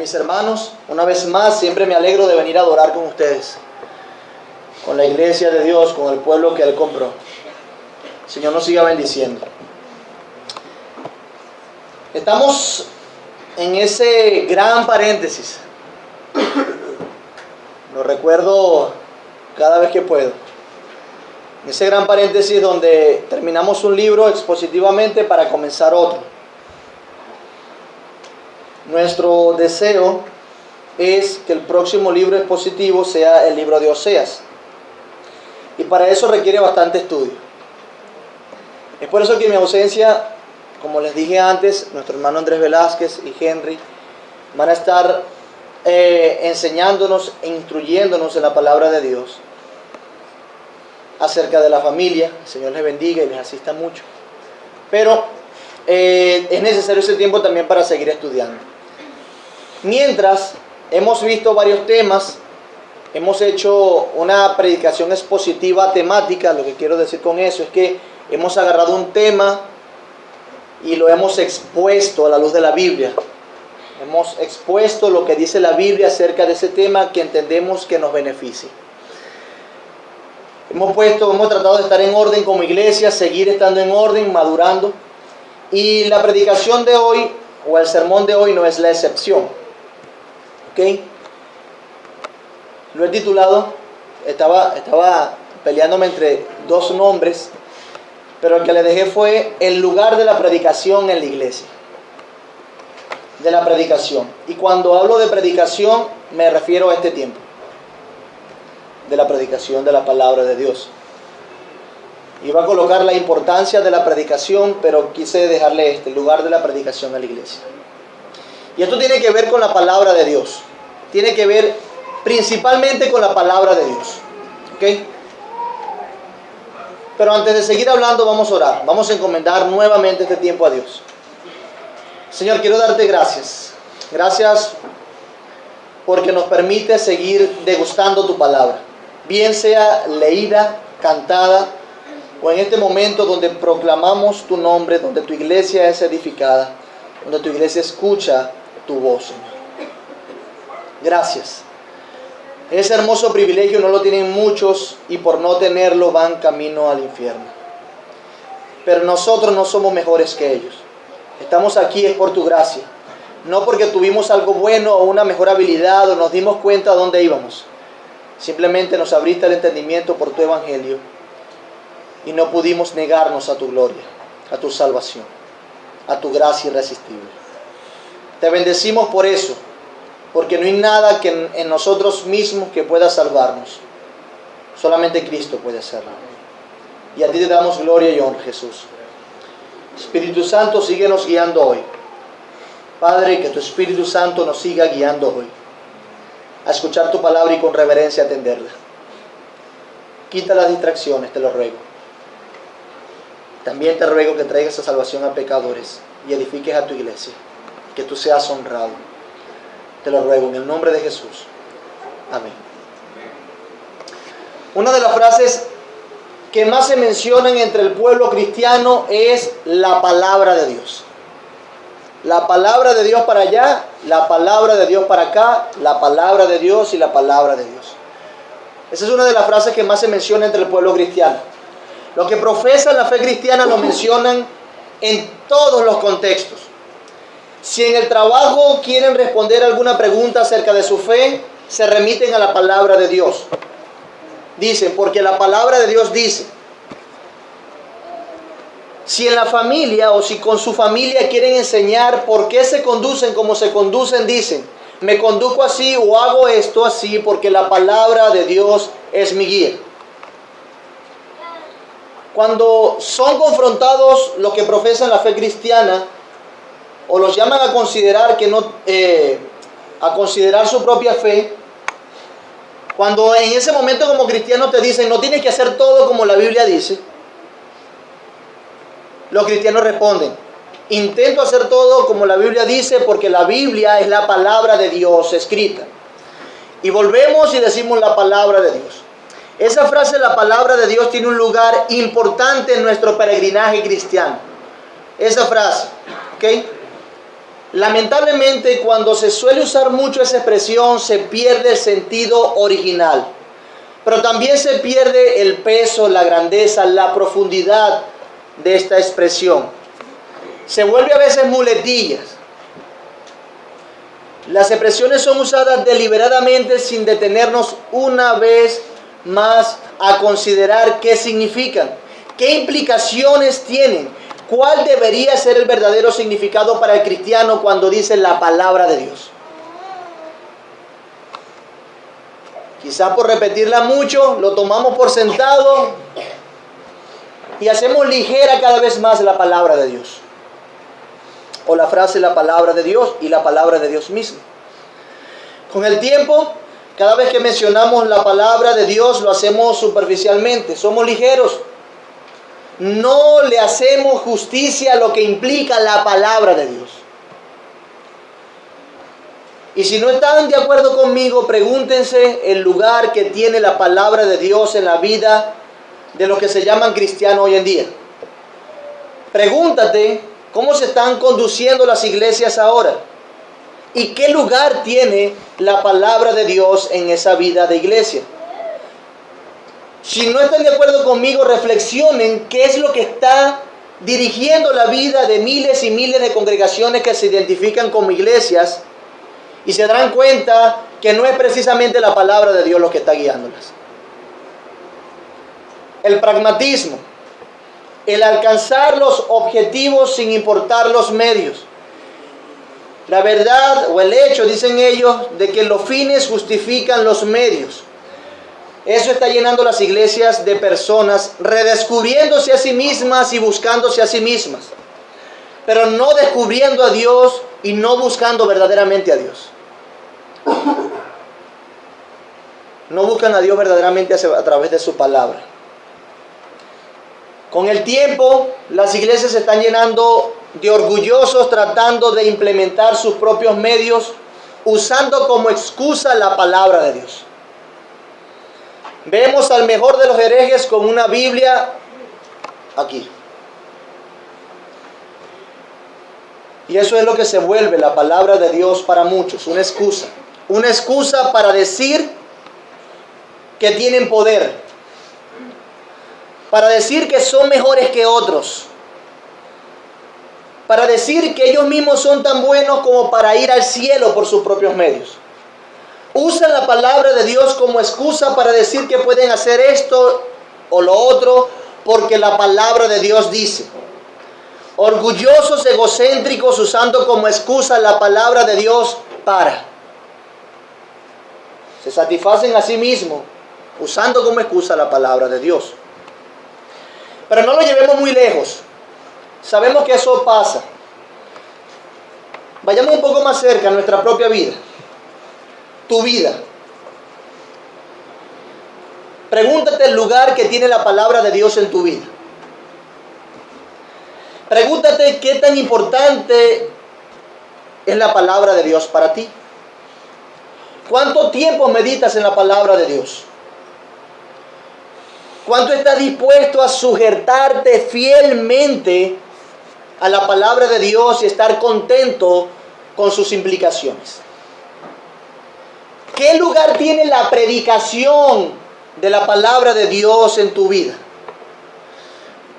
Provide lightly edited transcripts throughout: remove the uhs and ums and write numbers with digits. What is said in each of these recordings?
mis hermanos, una vez más siempre me alegro de venir a adorar con ustedes, con la iglesia de Dios, con el pueblo que Él compró. El Señor nos siga bendiciendo. Estamos en ese gran paréntesis. Lo recuerdo cada vez que puedo. En ese gran paréntesis donde terminamos un libro expositivamente para comenzar otro. Nuestro deseo es que el próximo libro expositivo sea el libro de Oseas. Y para eso requiere bastante estudio. Es por eso que en mi ausencia, como les dije antes, nuestro hermano Andrés Velázquez y Henry van a estar enseñándonos e instruyéndonos en la palabra de Dios acerca de la familia. El Señor les bendiga y les asista mucho. Pero es necesario ese tiempo también para seguir estudiando. Mientras hemos visto varios temas, hemos hecho una predicación expositiva temática. Lo que quiero decir con eso es que hemos agarrado un tema y lo hemos expuesto a la luz de la Biblia. Hemos expuesto lo que dice la Biblia acerca de ese tema que entendemos que nos beneficia. Hemos tratado de estar en orden como iglesia, seguir estando en orden, madurando. Y la predicación de hoy, o el sermón de hoy, no es la excepción. ¿Ok? Lo he titulado, estaba peleándome entre dos nombres, pero el que le dejé fue el lugar de la predicación en la iglesia. De la predicación. Y cuando hablo de predicación, me refiero a este tiempo. De la predicación de la palabra de Dios. Iba a colocar la importancia de la predicación, pero quise dejarle el lugar de la predicación en la iglesia. Y esto tiene que ver con la palabra de Dios. Tiene que ver principalmente con la palabra de Dios. ¿Ok? Pero antes de seguir hablando, vamos a orar. Vamos a encomendar nuevamente este tiempo a Dios. Señor, quiero darte gracias. Gracias porque nos permite seguir degustando tu palabra. Bien sea leída, cantada, o en este momento donde proclamamos tu nombre, donde tu iglesia es edificada, donde tu iglesia escucha tu voz, Señor. Gracias. Ese hermoso privilegio no lo tienen muchos y por no tenerlo van camino al infierno. Pero nosotros no somos mejores que ellos. Estamos aquí es por tu gracia. No porque tuvimos algo bueno o una mejor habilidad o nos dimos cuenta de dónde íbamos. Simplemente nos abriste el entendimiento por tu evangelio y no pudimos negarnos a tu gloria, a tu salvación, a tu gracia irresistible. Te bendecimos por eso, porque no hay nada que en nosotros mismos que pueda salvarnos. Solamente Cristo puede hacerlo. Y a ti te damos gloria y honra, Jesús. Espíritu Santo, síguenos guiando hoy. Padre, que tu Espíritu Santo nos siga guiando hoy a escuchar tu palabra y con reverencia atenderla. Quita las distracciones, te lo ruego. También te ruego que traigas esa salvación a pecadores y edifiques a tu iglesia. Que tú seas honrado. Te lo ruego en el nombre de Jesús. Amén. Una de las frases que más se mencionan entre el pueblo cristiano es la palabra de Dios. La palabra de Dios para allá, la palabra de Dios para acá, la palabra de Dios y la palabra de Dios. Esa es una de las frases que más se menciona entre el pueblo cristiano. Los que profesan la fe cristiana lo mencionan en todos los contextos. Si en el trabajo quieren responder alguna pregunta acerca de su fe, se remiten a la palabra de Dios. Dicen, porque la palabra de Dios dice. Si en la familia o si con su familia quieren enseñar por qué se conducen como se conducen, dicen, me conduzco así o hago esto así porque la palabra de Dios es mi guía. Cuando son confrontados los que profesan la fe cristiana o los llaman a considerar a considerar su propia fe, cuando en ese momento como cristianos te dicen no tienes que hacer todo como la Biblia dice, los cristianos responden, intento hacer todo como la Biblia dice porque la Biblia es la palabra de Dios escrita. Y volvemos y decimos la palabra de Dios. Esa frase, la palabra de Dios, tiene un lugar importante en nuestro peregrinaje cristiano. Esa frase, ¿ok? Lamentablemente, cuando se suele usar mucho esa expresión, se pierde el sentido original. Pero también se pierde el peso, la grandeza, la profundidad de esta expresión. Se vuelve a veces muletillas. Las expresiones son usadas deliberadamente sin detenernos una vez más a considerar qué significan, qué implicaciones tienen, cuál debería ser el verdadero significado para el cristiano cuando dice la palabra de Dios. Quizás por repetirla mucho, lo tomamos por sentado y hacemos ligera cada vez más la palabra de Dios. O la frase la palabra de Dios y la palabra de Dios mismo. Con el tiempo, cada vez que mencionamos la palabra de Dios, lo hacemos superficialmente, somos ligeros. No le hacemos justicia a lo que implica la palabra de Dios. Y si no están de acuerdo conmigo, pregúntense el lugar que tiene la palabra de Dios en la vida de los que se llaman cristianos hoy en día. Pregúntate cómo se están conduciendo las iglesias ahora y qué lugar tiene la palabra de Dios en esa vida de iglesia. Si no están de acuerdo conmigo, reflexionen qué es lo que está dirigiendo la vida de miles y miles de congregaciones que se identifican como iglesias y se darán cuenta que no es precisamente la palabra de Dios lo que está guiándolas. El pragmatismo, el alcanzar los objetivos sin importar los medios. La verdad o el hecho, dicen ellos, de que los fines justifican los medios. Eso está llenando las iglesias de personas redescubriéndose a sí mismas y buscándose a sí mismas, pero no descubriendo a Dios y no buscando verdaderamente a Dios. No buscan a Dios verdaderamente a través de su palabra. Con el tiempo, las iglesias se están llenando de orgullosos tratando de implementar sus propios medios, usando como excusa la palabra de Dios. Vemos al mejor de los herejes con una Biblia aquí. Y eso es lo que se vuelve la palabra de Dios para muchos, una excusa. Una excusa para decir que tienen poder, para decir que son mejores que otros, para decir que ellos mismos son tan buenos como para ir al cielo por sus propios medios. Usan la palabra de Dios como excusa para decir que pueden hacer esto o lo otro porque la palabra de Dios dice. Orgullosos, egocéntricos, usando como excusa la palabra de Dios para. Se satisfacen a sí mismos usando como excusa la palabra de Dios. Pero no lo llevemos muy lejos. Sabemos que eso pasa. Vayamos un poco más cerca a nuestra propia vida. Tu vida. Pregúntate el lugar que tiene la palabra de Dios en tu vida. Pregúntate qué tan importante es la palabra de Dios para ti. ¿Cuánto tiempo meditas en la palabra de Dios? ¿Cuánto estás dispuesto a sujetarte fielmente a la palabra de Dios y estar contento con sus implicaciones? ¿Qué lugar tiene la predicación de la palabra de Dios en tu vida?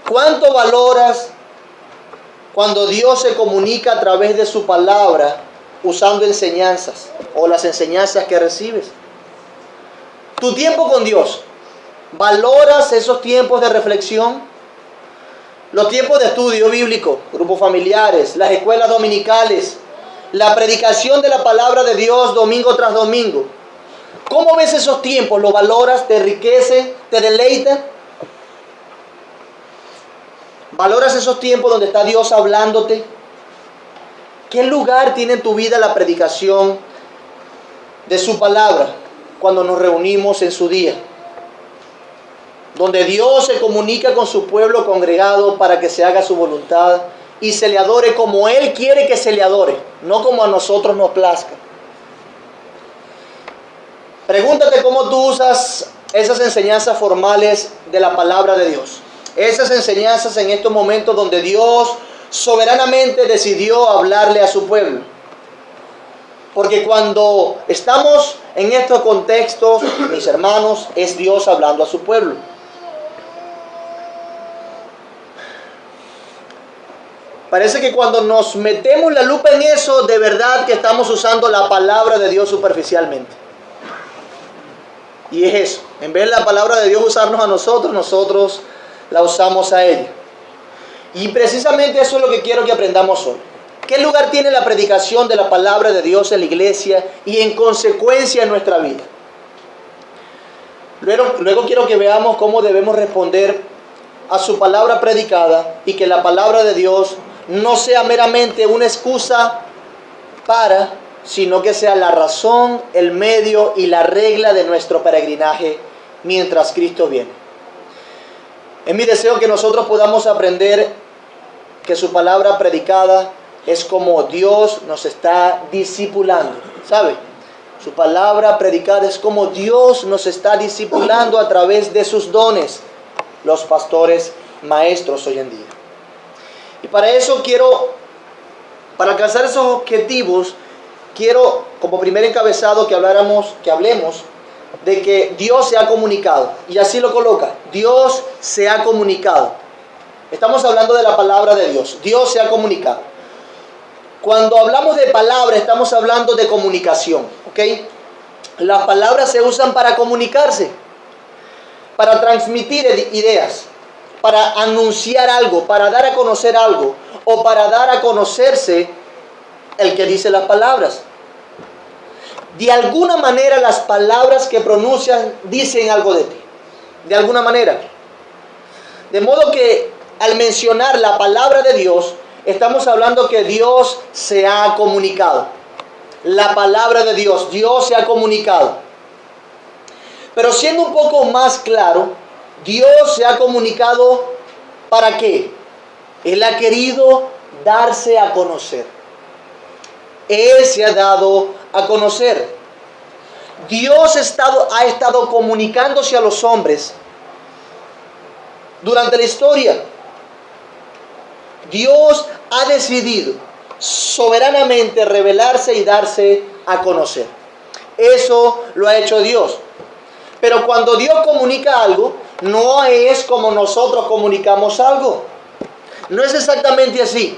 ¿Cuánto valoras cuando Dios se comunica a través de su palabra usando enseñanzas o las enseñanzas que recibes? Tu tiempo con Dios. ¿Valoras esos tiempos de reflexión? Los tiempos de estudio bíblico, grupos familiares, las escuelas dominicales, la predicación de la palabra de Dios domingo tras domingo. ¿Cómo ves esos tiempos? ¿Lo valoras? ¿Te enriquece? ¿Te deleita? ¿Valoras esos tiempos donde está Dios hablándote? ¿Qué lugar tiene en tu vida la predicación de su palabra cuando nos reunimos en su día? Donde Dios se comunica con su pueblo congregado para que se haga su voluntad y se le adore como Él quiere que se le adore, no como a nosotros nos plazca. Pregúntate cómo tú usas esas enseñanzas formales de la palabra de Dios. Esas enseñanzas en estos momentos donde Dios soberanamente decidió hablarle a su pueblo. Porque cuando estamos en estos contextos, mis hermanos, es Dios hablando a su pueblo. Parece que cuando nos metemos la lupa en eso, de verdad que estamos usando la palabra de Dios superficialmente. Y es eso. En vez de la palabra de Dios usarnos a nosotros, nosotros la usamos a ella. Y precisamente eso es lo que quiero que aprendamos hoy. ¿Qué lugar tiene la predicación de la palabra de Dios en la iglesia y en consecuencia en nuestra vida? Luego quiero que veamos cómo debemos responder a su palabra predicada y que la palabra de Dios no sea meramente una excusa para, sino que sea la razón, el medio y la regla de nuestro peregrinaje mientras Cristo viene. Es mi deseo que nosotros podamos aprender que su palabra predicada es como Dios nos está discipulando, ¿sabe? Su palabra predicada es como Dios nos está discipulando a través de sus dones, los pastores maestros hoy en día. Y para eso para alcanzar esos objetivos, quiero como primer encabezado que hablemos de que Dios se ha comunicado. Y así lo coloca, Dios se ha comunicado. Estamos hablando de la palabra de Dios, Dios se ha comunicado. Cuando hablamos de palabra, estamos hablando de comunicación, ¿ok? Las palabras se usan para comunicarse, para transmitir ideas, para anunciar algo, para dar a conocer algo, o para dar a conocerse el que dice las palabras. De alguna manera las palabras que pronuncian dicen algo de ti, de alguna manera. De modo que al mencionar la palabra de Dios, estamos hablando que Dios se ha comunicado. La palabra de Dios, Dios se ha comunicado. Pero siendo un poco más claro, Dios se ha comunicado ¿para qué? Él ha querido darse a conocer. Él se ha dado a conocer. Dios ha estado comunicándose a los hombres durante la historia. Dios ha decidido soberanamente revelarse y darse a conocer. Eso lo ha hecho Dios. Pero cuando Dios comunica algo, no es como nosotros comunicamos algo. No es exactamente así.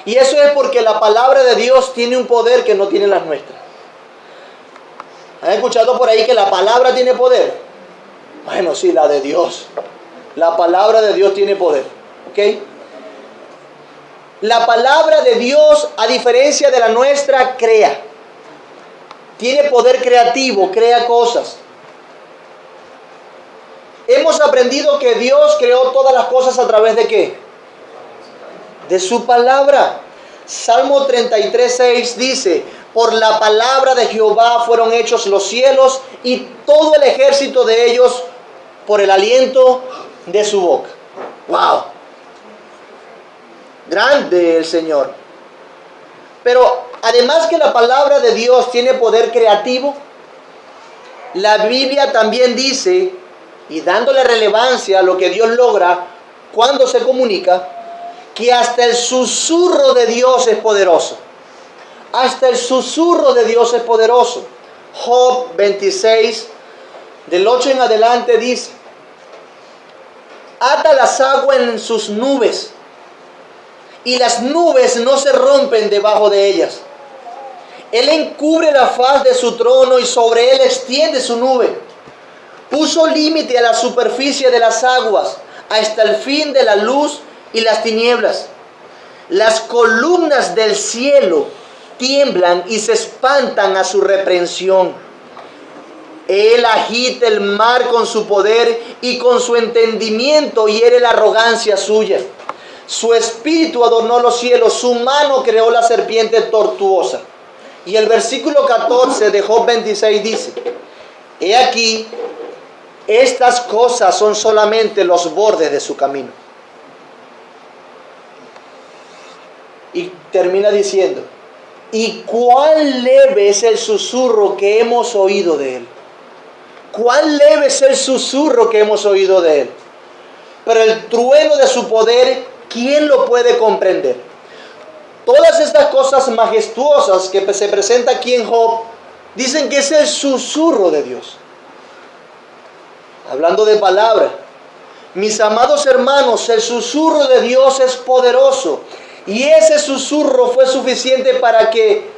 Y eso es porque la palabra de Dios tiene un poder que no tienen las nuestras. ¿Han escuchado por ahí que la palabra tiene poder? Bueno, sí, la de Dios. La palabra de Dios tiene poder. ¿Ok? La palabra de Dios, a diferencia de la nuestra, crea. Tiene poder creativo, crea cosas. Hemos aprendido que Dios creó todas las cosas a través de ¿qué? De su palabra. Salmo 33:6 dice: por la palabra de Jehová fueron hechos los cielos y todo el ejército de ellos por el aliento de su boca. ¡Wow! Grande el Señor. Pero además que la palabra de Dios tiene poder creativo, la Biblia también dice, y dándole relevancia a lo que Dios logra cuando se comunica, que hasta el susurro de Dios es poderoso. Hasta el susurro de Dios es poderoso. Job 26, del 8 en adelante dice: ata las aguas en sus nubes, y las nubes no se rompen debajo de ellas. Él encubre la faz de su trono y sobre él extiende su nube. Puso límite a la superficie de las aguas, hasta el fin de la luz y las tinieblas. Las columnas del cielo tiemblan y se espantan a su reprensión. Él agita el mar con su poder y con su entendimiento hiere la arrogancia suya. Su espíritu adornó los cielos, su mano creó la serpiente tortuosa. Y el versículo 14 de Job 26 dice: he aquí, estas cosas son solamente los bordes de su camino. Y termina diciendo: y cuán leve es el susurro que hemos oído de él. Cuán leve es el susurro que hemos oído de él. Pero el trueno de su poder ¿quién lo puede comprender? Todas estas cosas majestuosas que se presentan aquí en Job, dicen que es el susurro de Dios. Hablando de palabra, mis amados hermanos, el susurro de Dios es poderoso. Y ese susurro fue suficiente para que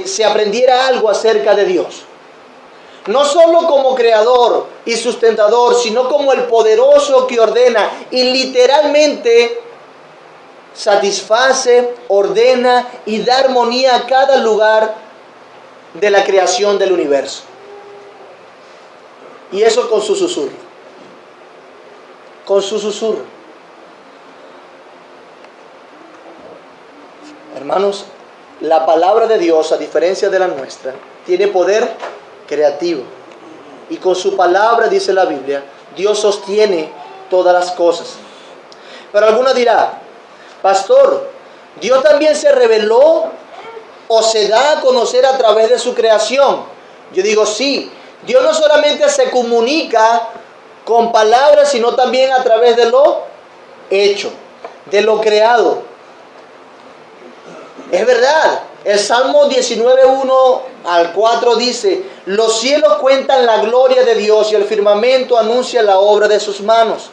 se aprendiera algo acerca de Dios. No solo como creador y sustentador, sino como el poderoso que ordena y literalmente satisface, ordena y da armonía a cada lugar de la creación del universo. Y eso con su susurro. Con su susurro. Hermanos, la palabra de Dios, a diferencia de la nuestra, tiene poder creativo. Y con su palabra, dice la Biblia, Dios sostiene todas las cosas. Pero alguno dirá, pastor, ¿Dios también se reveló o se da a conocer a través de su creación? Yo digo sí. Dios no solamente se comunica con palabras, sino también a través de lo hecho, de lo creado. Es verdad, el Salmo 19:1 al 4 dice, los cielos cuentan la gloria de Dios y el firmamento anuncia la obra de sus manos.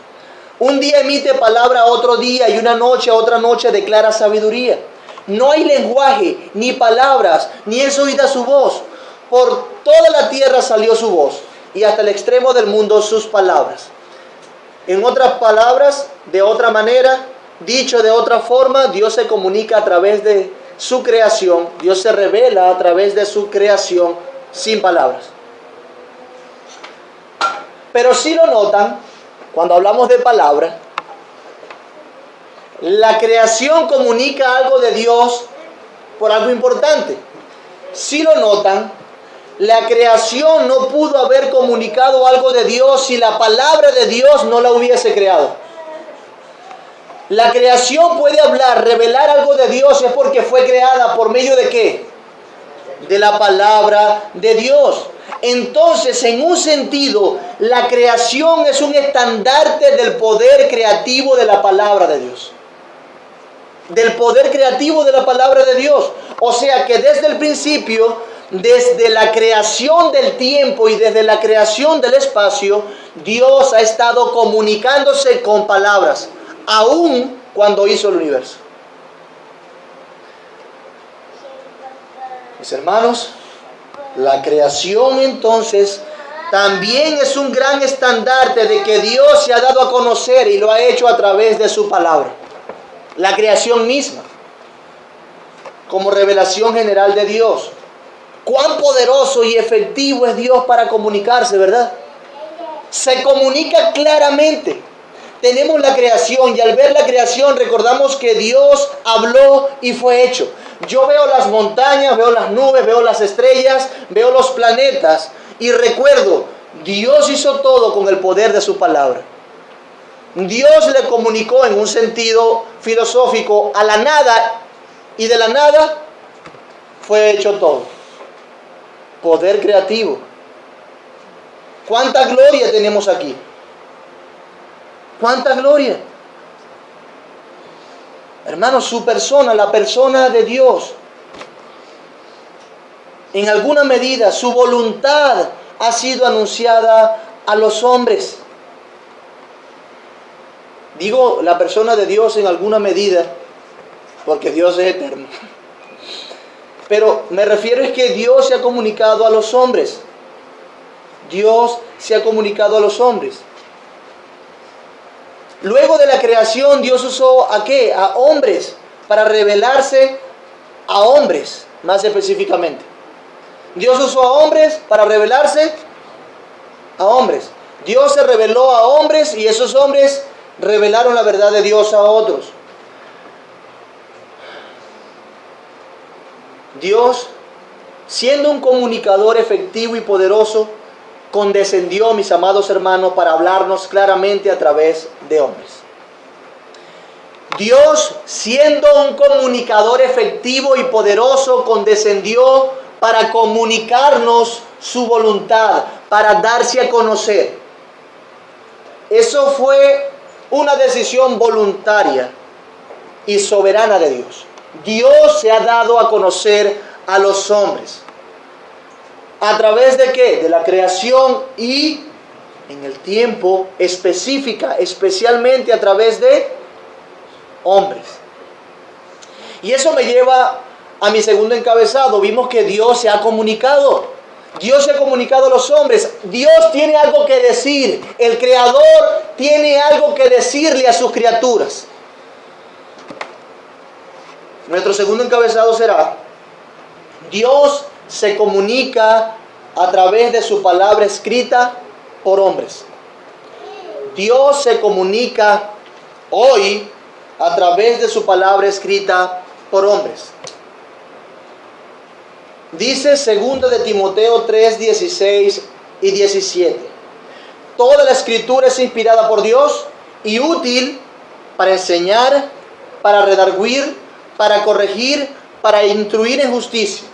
Un día emite palabra a otro día y una noche a otra noche declara sabiduría. No hay lenguaje, ni palabras, ni es oída su voz. Por toda la tierra salió su voz y hasta el extremo del mundo sus palabras. En otras palabras, de otra manera, dicho de otra forma, Dios se comunica a través de su creación. Dios se revela a través de su creación sin palabras. Pero si lo notan, cuando hablamos de palabra, la creación comunica algo de Dios por algo importante. Si lo notan, la creación no pudo haber comunicado algo de Dios si la palabra de Dios no la hubiese creado. La creación puede hablar, revelar algo de Dios, es porque fue creada por medio de ¿qué? De la palabra de Dios. Entonces, en un sentido, la creación es un estandarte del poder creativo de la palabra de Dios. Del poder creativo de la palabra de Dios. O sea que desde el principio, desde la creación del tiempo y desde la creación del espacio, Dios ha estado comunicándose con palabras, aún cuando hizo el universo. Mis hermanos, la creación entonces también es un gran estandarte de que Dios se ha dado a conocer y lo ha hecho a través de su palabra. La creación misma, como revelación general de Dios. Cuán poderoso y efectivo es Dios para comunicarse, ¿verdad? Se comunica claramente. Tenemos la creación y al ver la creación recordamos que Dios habló y fue hecho. Yo veo las montañas, veo las nubes, veo las estrellas, veo los planetas y recuerdo, Dios hizo todo con el poder de su palabra. Dios le comunicó en un sentido filosófico a la nada y de la nada fue hecho todo. Poder creativo. ¿Cuánta gloria tenemos aquí? ¿Cuánta gloria? Hermanos, su persona, la persona de Dios, en alguna medida su voluntad ha sido anunciada a los hombres. Digo la persona de Dios en alguna medida, porque Dios es eterno. Pero me refiero es que Dios se ha comunicado a los hombres. Dios se ha comunicado a los hombres. Luego de la creación, Dios usó ¿a qué? A hombres, para revelarse a hombres, más específicamente. Dios usó a hombres para revelarse a hombres. Dios se reveló a hombres y esos hombres revelaron la verdad de Dios a otros. Dios, siendo un comunicador efectivo y poderoso, condescendió, mis amados hermanos, para hablarnos claramente a través de hombres. Dios, siendo un comunicador efectivo y poderoso, condescendió para comunicarnos su voluntad, para darse a conocer. Eso fue una decisión voluntaria y soberana de Dios. Dios se ha dado a conocer a los hombres. ¿A través de qué? De la creación y en el tiempo específica, especialmente a través de hombres. Y eso me lleva a mi segundo encabezado. Vimos que Dios se ha comunicado. Dios se ha comunicado a los hombres. Dios tiene algo que decir. El Creador tiene algo que decirle a sus criaturas. Nuestro segundo encabezado será: Dios se comunica a través de su palabra escrita por hombres. Dios se comunica hoy a través de su palabra escrita por hombres. Dice 2 de Timoteo 3, 16 y 17. Toda la escritura es inspirada por Dios y útil para enseñar, para redarguir, para corregir, para instruir en justicia,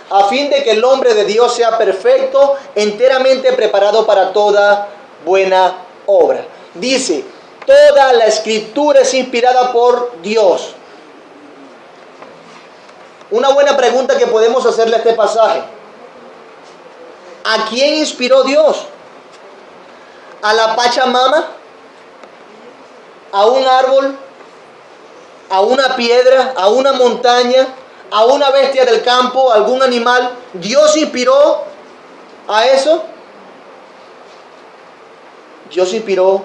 a fin de que el hombre de Dios sea perfecto, enteramente preparado para toda buena obra. Dice, toda la escritura es inspirada por Dios. Una buena pregunta que podemos hacerle a este pasaje: ¿a quién inspiró Dios? ¿A la Pachamama? ¿A un árbol? ¿A una piedra? ¿A una montaña? ¿A una bestia del campo? ¿A algún animal? ¿Dios inspiró a eso? Dios inspiró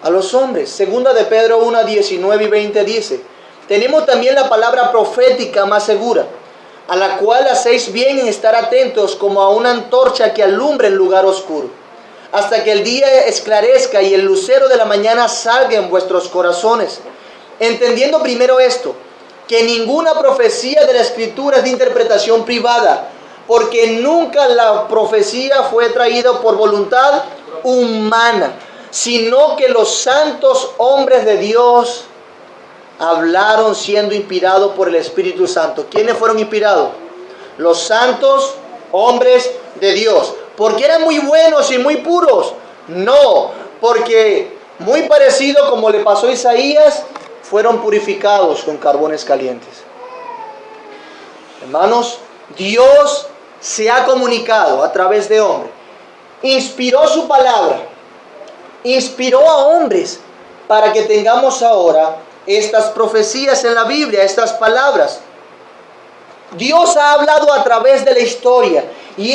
a los hombres. Segunda de Pedro 1, 19 y 20 dice: tenemos también la palabra profética más segura, a la cual hacéis bien en estar atentos como a una antorcha que alumbra en lugar oscuro, hasta que el día esclarezca y el lucero de la mañana salga en vuestros corazones. Entendiendo primero esto, que ninguna profecía de la Escritura es de interpretación privada, porque nunca la profecía fue traída por voluntad humana, sino que los santos hombres de Dios hablaron siendo inspirados por el Espíritu Santo. ¿Quiénes fueron inspirados? Los santos hombres de Dios. ¿Porque eran muy buenos y muy puros? No, porque muy parecido como le pasó a Isaías, fueron purificados con carbones calientes. Hermanos, Dios se ha comunicado a través de hombres. Inspiró su palabra. Inspiró a hombres para que tengamos ahora estas profecías en la Biblia, estas palabras. Dios ha hablado a través de la historia. Y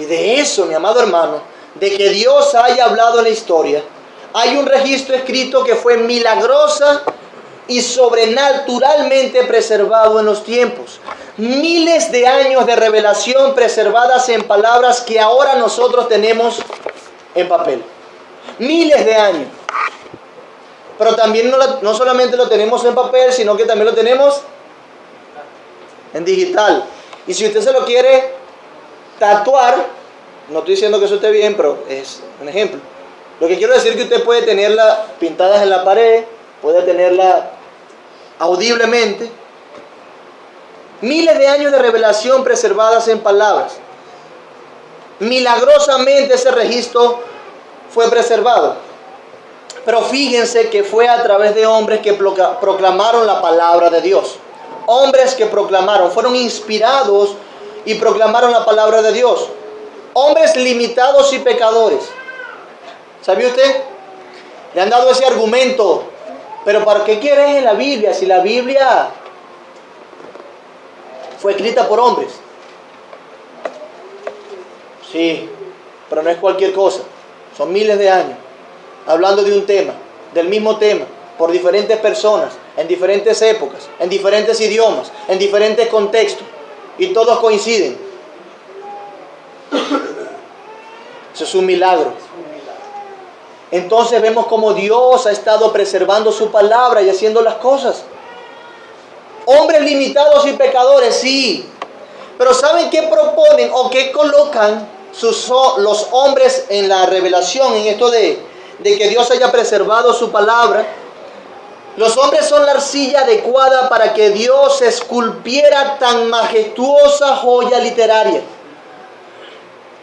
de eso, mi amado hermano, de que Dios haya hablado en la historia, hay un registro escrito que fue milagrosa y sobrenaturalmente preservado en los tiempos. Miles de años de revelación preservadas en palabras que ahora nosotros tenemos en papel. Miles de años. Pero también no solamente lo tenemos en papel, sino que también lo tenemos en digital. Y si usted se lo quiere tatuar, no estoy diciendo que eso esté bien, pero es un ejemplo. Lo que quiero decir es que usted puede tenerla pintadas en la pared, puede tenerla audiblemente. Miles de años de revelación preservadas en palabras. Milagrosamente ese registro fue preservado. Pero fíjense que fue a través de hombres que proclamaron la palabra de Dios. Hombres que proclamaron, fueron inspirados y proclamaron la palabra de Dios. Hombres limitados y pecadores. ¿Sabía usted? Le han dado ese argumento. Pero ¿para qué quieres en la Biblia? Si la Biblia fue escrita por hombres. Sí, pero no es cualquier cosa. Son miles de años hablando de un tema, del mismo tema, por diferentes personas, en diferentes épocas, en diferentes idiomas, en diferentes contextos. Y todos coinciden. Eso es un milagro. Entonces vemos cómo Dios ha estado preservando su palabra y haciendo las cosas. Hombres limitados y pecadores, sí. Pero ¿saben qué proponen o qué colocan los hombres en la revelación, en esto de que Dios haya preservado su palabra? Los hombres son la arcilla adecuada para que Dios esculpiera tan majestuosa joya literaria.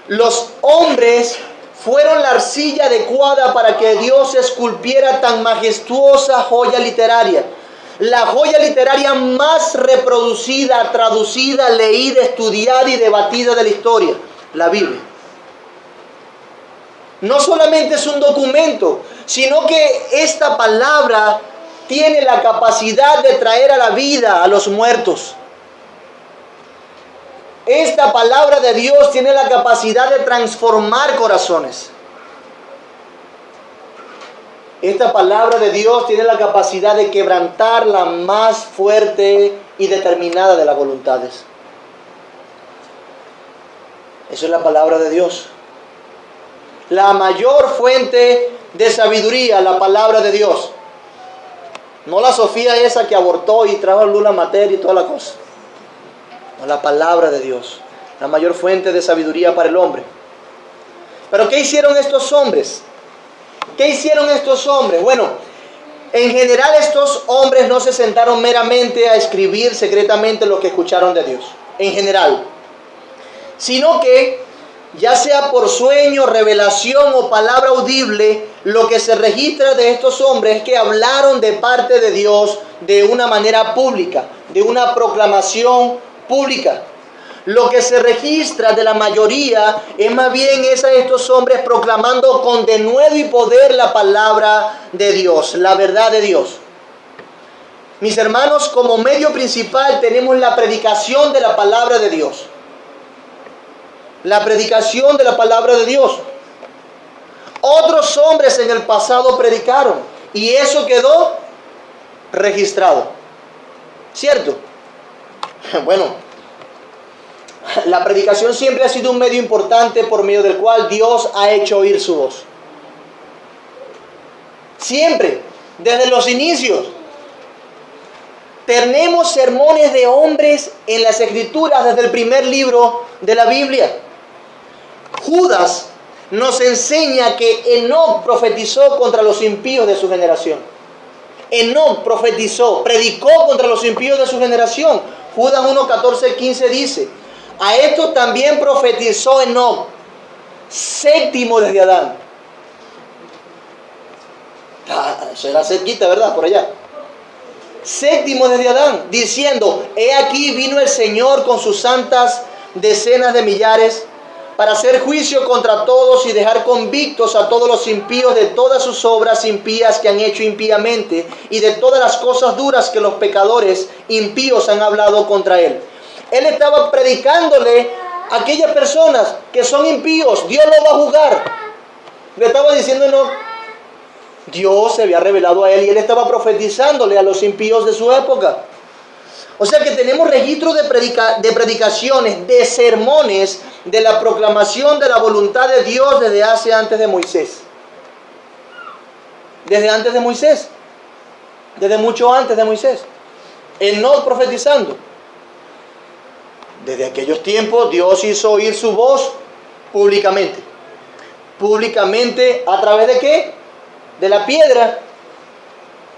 Los hombres fueron la arcilla adecuada para que Dios esculpiera tan majestuosa joya literaria. La joya literaria más reproducida, traducida, leída, estudiada y debatida de la historia, la Biblia. No solamente es un documento, sino que esta palabra tiene la capacidad de traer a la vida a los muertos. Esta palabra de Dios tiene la capacidad de transformar corazones. Esta palabra de Dios tiene la capacidad de quebrantar la más fuerte y determinada de las voluntades. Eso es la palabra de Dios. La mayor fuente de sabiduría, la palabra de Dios. No la Sofía esa que abortó y trajo a luz la materia y toda la cosa. No, la palabra de Dios, la mayor fuente de sabiduría para el hombre. Pero ¿qué hicieron estos hombres? ¿Qué hicieron estos hombres? Bueno, en general estos hombres no se sentaron meramente a escribir secretamente lo que escucharon de Dios. En general. Sino que, ya sea por sueño, revelación o palabra audible, lo que se registra de estos hombres es que hablaron de parte de Dios de una manera pública, de una proclamación pública. Lo que se registra de la mayoría es más bien a estos hombres proclamando con denuedo y poder la palabra de Dios, la verdad de Dios. Mis hermanos, como medio principal tenemos la predicación de la palabra de Dios. La predicación de la palabra de Dios. Otros hombres en el pasado predicaron y eso quedó registrado. ¿Cierto? Bueno, la predicación siempre ha sido un medio importante por medio del cual Dios ha hecho oír su voz. Siempre, desde los inicios. Tenemos sermones de hombres en las Escrituras desde el primer libro de la Biblia. Judas nos enseña que Enoc profetizó contra los impíos de su generación. Enoc profetizó, predicó contra los impíos de su generación. Judas 1, 14, 15 dice: a esto también profetizó Enoc, séptimo desde Adán. Eso era cerquita, ¿verdad? Por allá. Séptimo desde Adán, diciendo: he aquí vino el Señor con sus santas decenas de millares para hacer juicio contra todos y dejar convictos a todos los impíos de todas sus obras impías que han hecho impíamente y de todas las cosas duras que los pecadores impíos han hablado contra él. Él estaba predicándole a aquellas personas que son impíos. Dios lo va a juzgar. Le estaba diciendo, no, Dios se había revelado a él y él estaba profetizándole a los impíos de su época. O sea que tenemos registros de predicaciones, de sermones, de la proclamación de la voluntad de Dios desde hace antes de Moisés. Desde antes de Moisés. Desde mucho antes de Moisés. Enoc profetizando. Desde aquellos tiempos Dios hizo oír su voz públicamente. Públicamente, ¿a través de qué? De la piedra,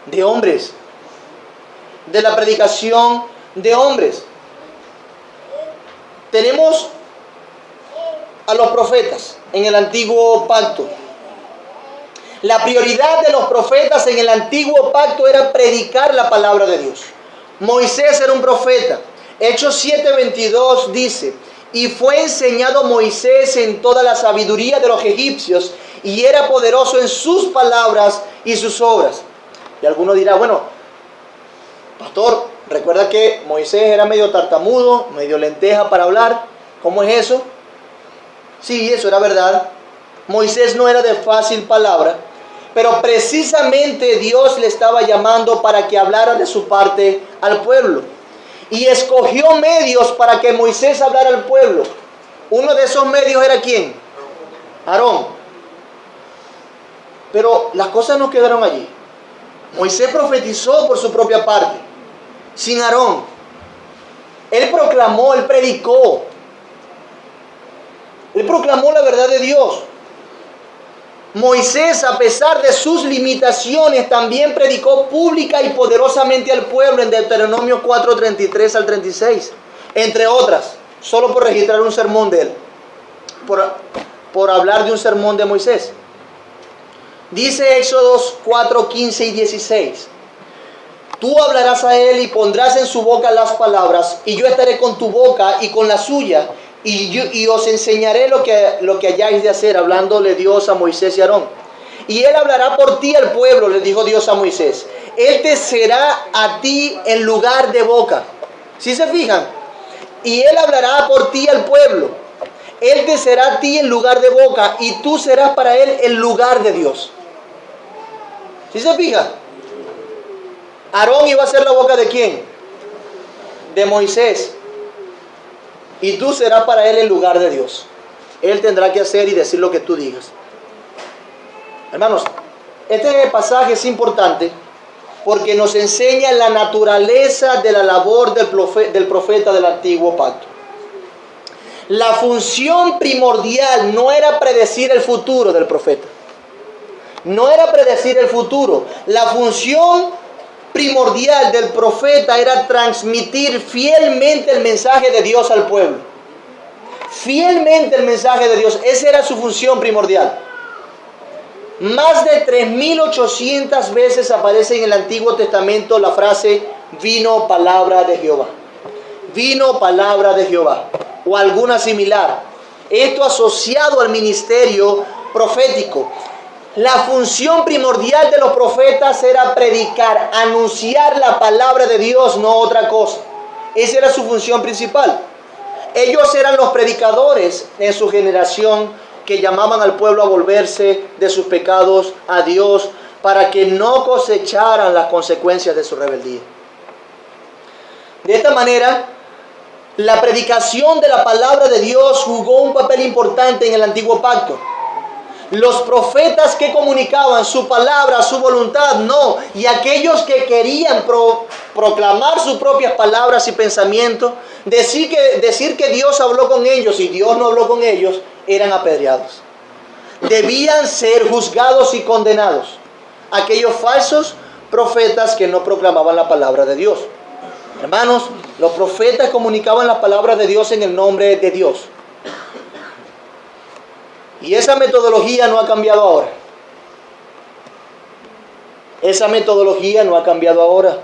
de hombres. De la predicación de hombres. Tenemos a los profetas en el antiguo pacto. La prioridad de los profetas en el antiguo pacto era predicar la palabra de Dios. Moisés era un profeta. Hechos 7:22 dice: y fue enseñado Moisés en toda la sabiduría de los egipcios, y era poderoso en sus palabras y sus obras. Y alguno dirá, bueno, pastor, recuerda que Moisés era medio tartamudo, medio lenteja para hablar. ¿Cómo es eso? Sí, eso era verdad. Moisés no era de fácil palabra, pero precisamente Dios le estaba llamando para que hablara de su parte al pueblo. Y escogió medios para que Moisés hablara al pueblo. Uno de esos medios era ¿quién? Aarón. Pero las cosas no quedaron allí. Moisés profetizó por su propia parte, sin Aarón. Él proclamó, él predicó. Él proclamó la verdad de Dios. Moisés, a pesar de sus limitaciones, también predicó pública y poderosamente al pueblo en Deuteronomio 4:33 al 36, entre otras, solo por registrar un sermón de él. por hablar de un sermón de Moisés. Dice Éxodos 4, 15 y 16. Tú hablarás a él y pondrás en su boca las palabras, y yo estaré con tu boca y con la suya, y os enseñaré lo que hayáis de hacer, hablándole Dios a Moisés y Aarón. Y él hablará por ti al pueblo, le dijo Dios a Moisés. Él te será a ti en lugar de boca. ¿Sí se fijan? Y él hablará por ti al pueblo. Él te será a ti en lugar de boca, y tú serás para él en lugar de Dios. ¿Sí se fijan? Aarón iba a ser la boca de ¿quién? De Moisés. Y tú serás para él en lugar de Dios. Él tendrá que hacer y decir lo que tú digas. Hermanos, este pasaje es importante porque nos enseña la naturaleza de la labor del profeta del antiguo pacto. La función primordial no era predecir el futuro del profeta. No era predecir el futuro. La función primordial del profeta era transmitir fielmente el mensaje de Dios al pueblo. Fielmente el mensaje de Dios. Esa era su función primordial. Más de 3.800 veces aparece en el Antiguo Testamento la frase vino palabra de Jehová. Vino palabra de Jehová. O alguna similar. Esto asociado al ministerio profético. La función primordial de los profetas era predicar, anunciar la palabra de Dios, no otra cosa. Esa era su función principal. Ellos eran los predicadores en su generación que llamaban al pueblo a volverse de sus pecados a Dios para que no cosecharan las consecuencias de su rebeldía. De esta manera, la predicación de la palabra de Dios jugó un papel importante en el antiguo pacto. Los profetas que comunicaban su palabra, su voluntad, no. Y aquellos que querían proclamar sus propias palabras y pensamientos, decir que Dios habló con ellos y Dios no habló con ellos, eran apedreados. Debían ser juzgados y condenados. Aquellos falsos profetas que no proclamaban la palabra de Dios. Hermanos, los profetas comunicaban la palabra de Dios en el nombre de Dios. Y esa metodología no ha cambiado ahora. Esa metodología no ha cambiado ahora.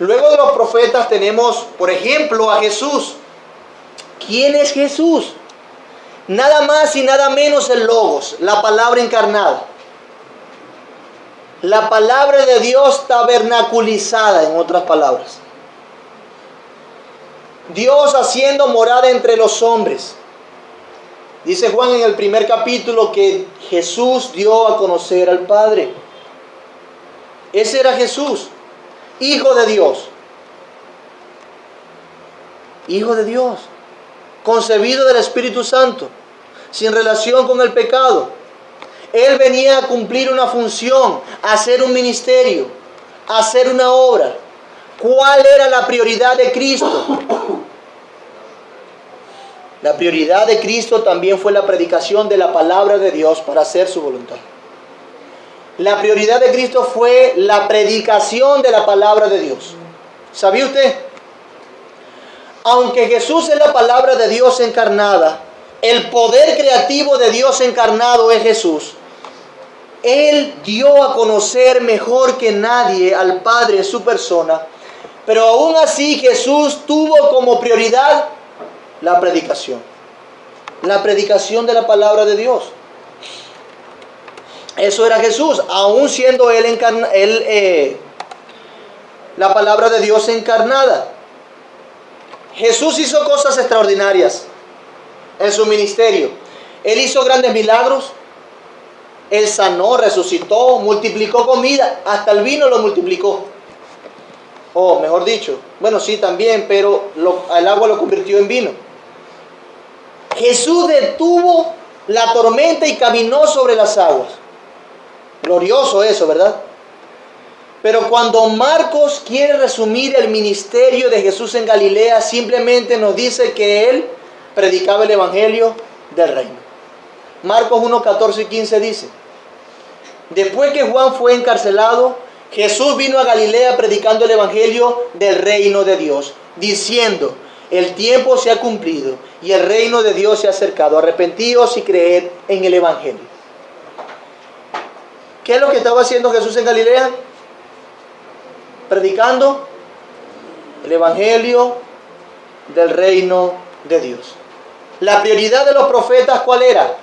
Luego de los profetas tenemos, por ejemplo, a Jesús. ¿Quién es Jesús? Nada más y nada menos el Logos, la palabra encarnada. La palabra de Dios tabernaculizada, en otras palabras. Dios haciendo morada entre los hombres. Dice Juan en el primer capítulo que Jesús dio a conocer al Padre. Ese era Jesús, Hijo de Dios. Hijo de Dios, concebido del Espíritu Santo, sin relación con el pecado. Él venía a cumplir una función, a hacer un ministerio, a hacer una obra. ¿Cuál era la prioridad de Cristo? La prioridad de Cristo también fue la predicación de la palabra de Dios para hacer su voluntad. La prioridad de Cristo fue la predicación de la palabra de Dios. ¿Sabía usted? Aunque Jesús es la palabra de Dios encarnada, el poder creativo de Dios encarnado es Jesús. Él dio a conocer mejor que nadie al Padre en su persona, pero aún así Jesús tuvo como prioridad la predicación de la palabra de Dios. Eso era Jesús, aún siendo la palabra de Dios encarnada. Jesús hizo cosas extraordinarias en su ministerio. Él hizo grandes milagros. Él sanó, resucitó, multiplicó comida, hasta el vino lo multiplicó. O mejor dicho, bueno sí también, pero el agua lo convirtió en vino. Jesús detuvo la tormenta y caminó sobre las aguas. Glorioso eso, ¿verdad? Pero cuando Marcos quiere resumir el ministerio de Jesús en Galilea, simplemente nos dice que Él predicaba el evangelio del reino. Marcos 1, 14 y 15 dice: después que Juan fue encarcelado, Jesús vino a Galilea predicando el evangelio del reino de Dios, diciendo: El tiempo se ha cumplido y el reino de Dios se ha acercado. Arrepentíos y creed en el Evangelio. ¿Qué es lo que estaba haciendo Jesús en Galilea? Predicando el Evangelio del reino de Dios. La prioridad de los profetas, ¿cuál era?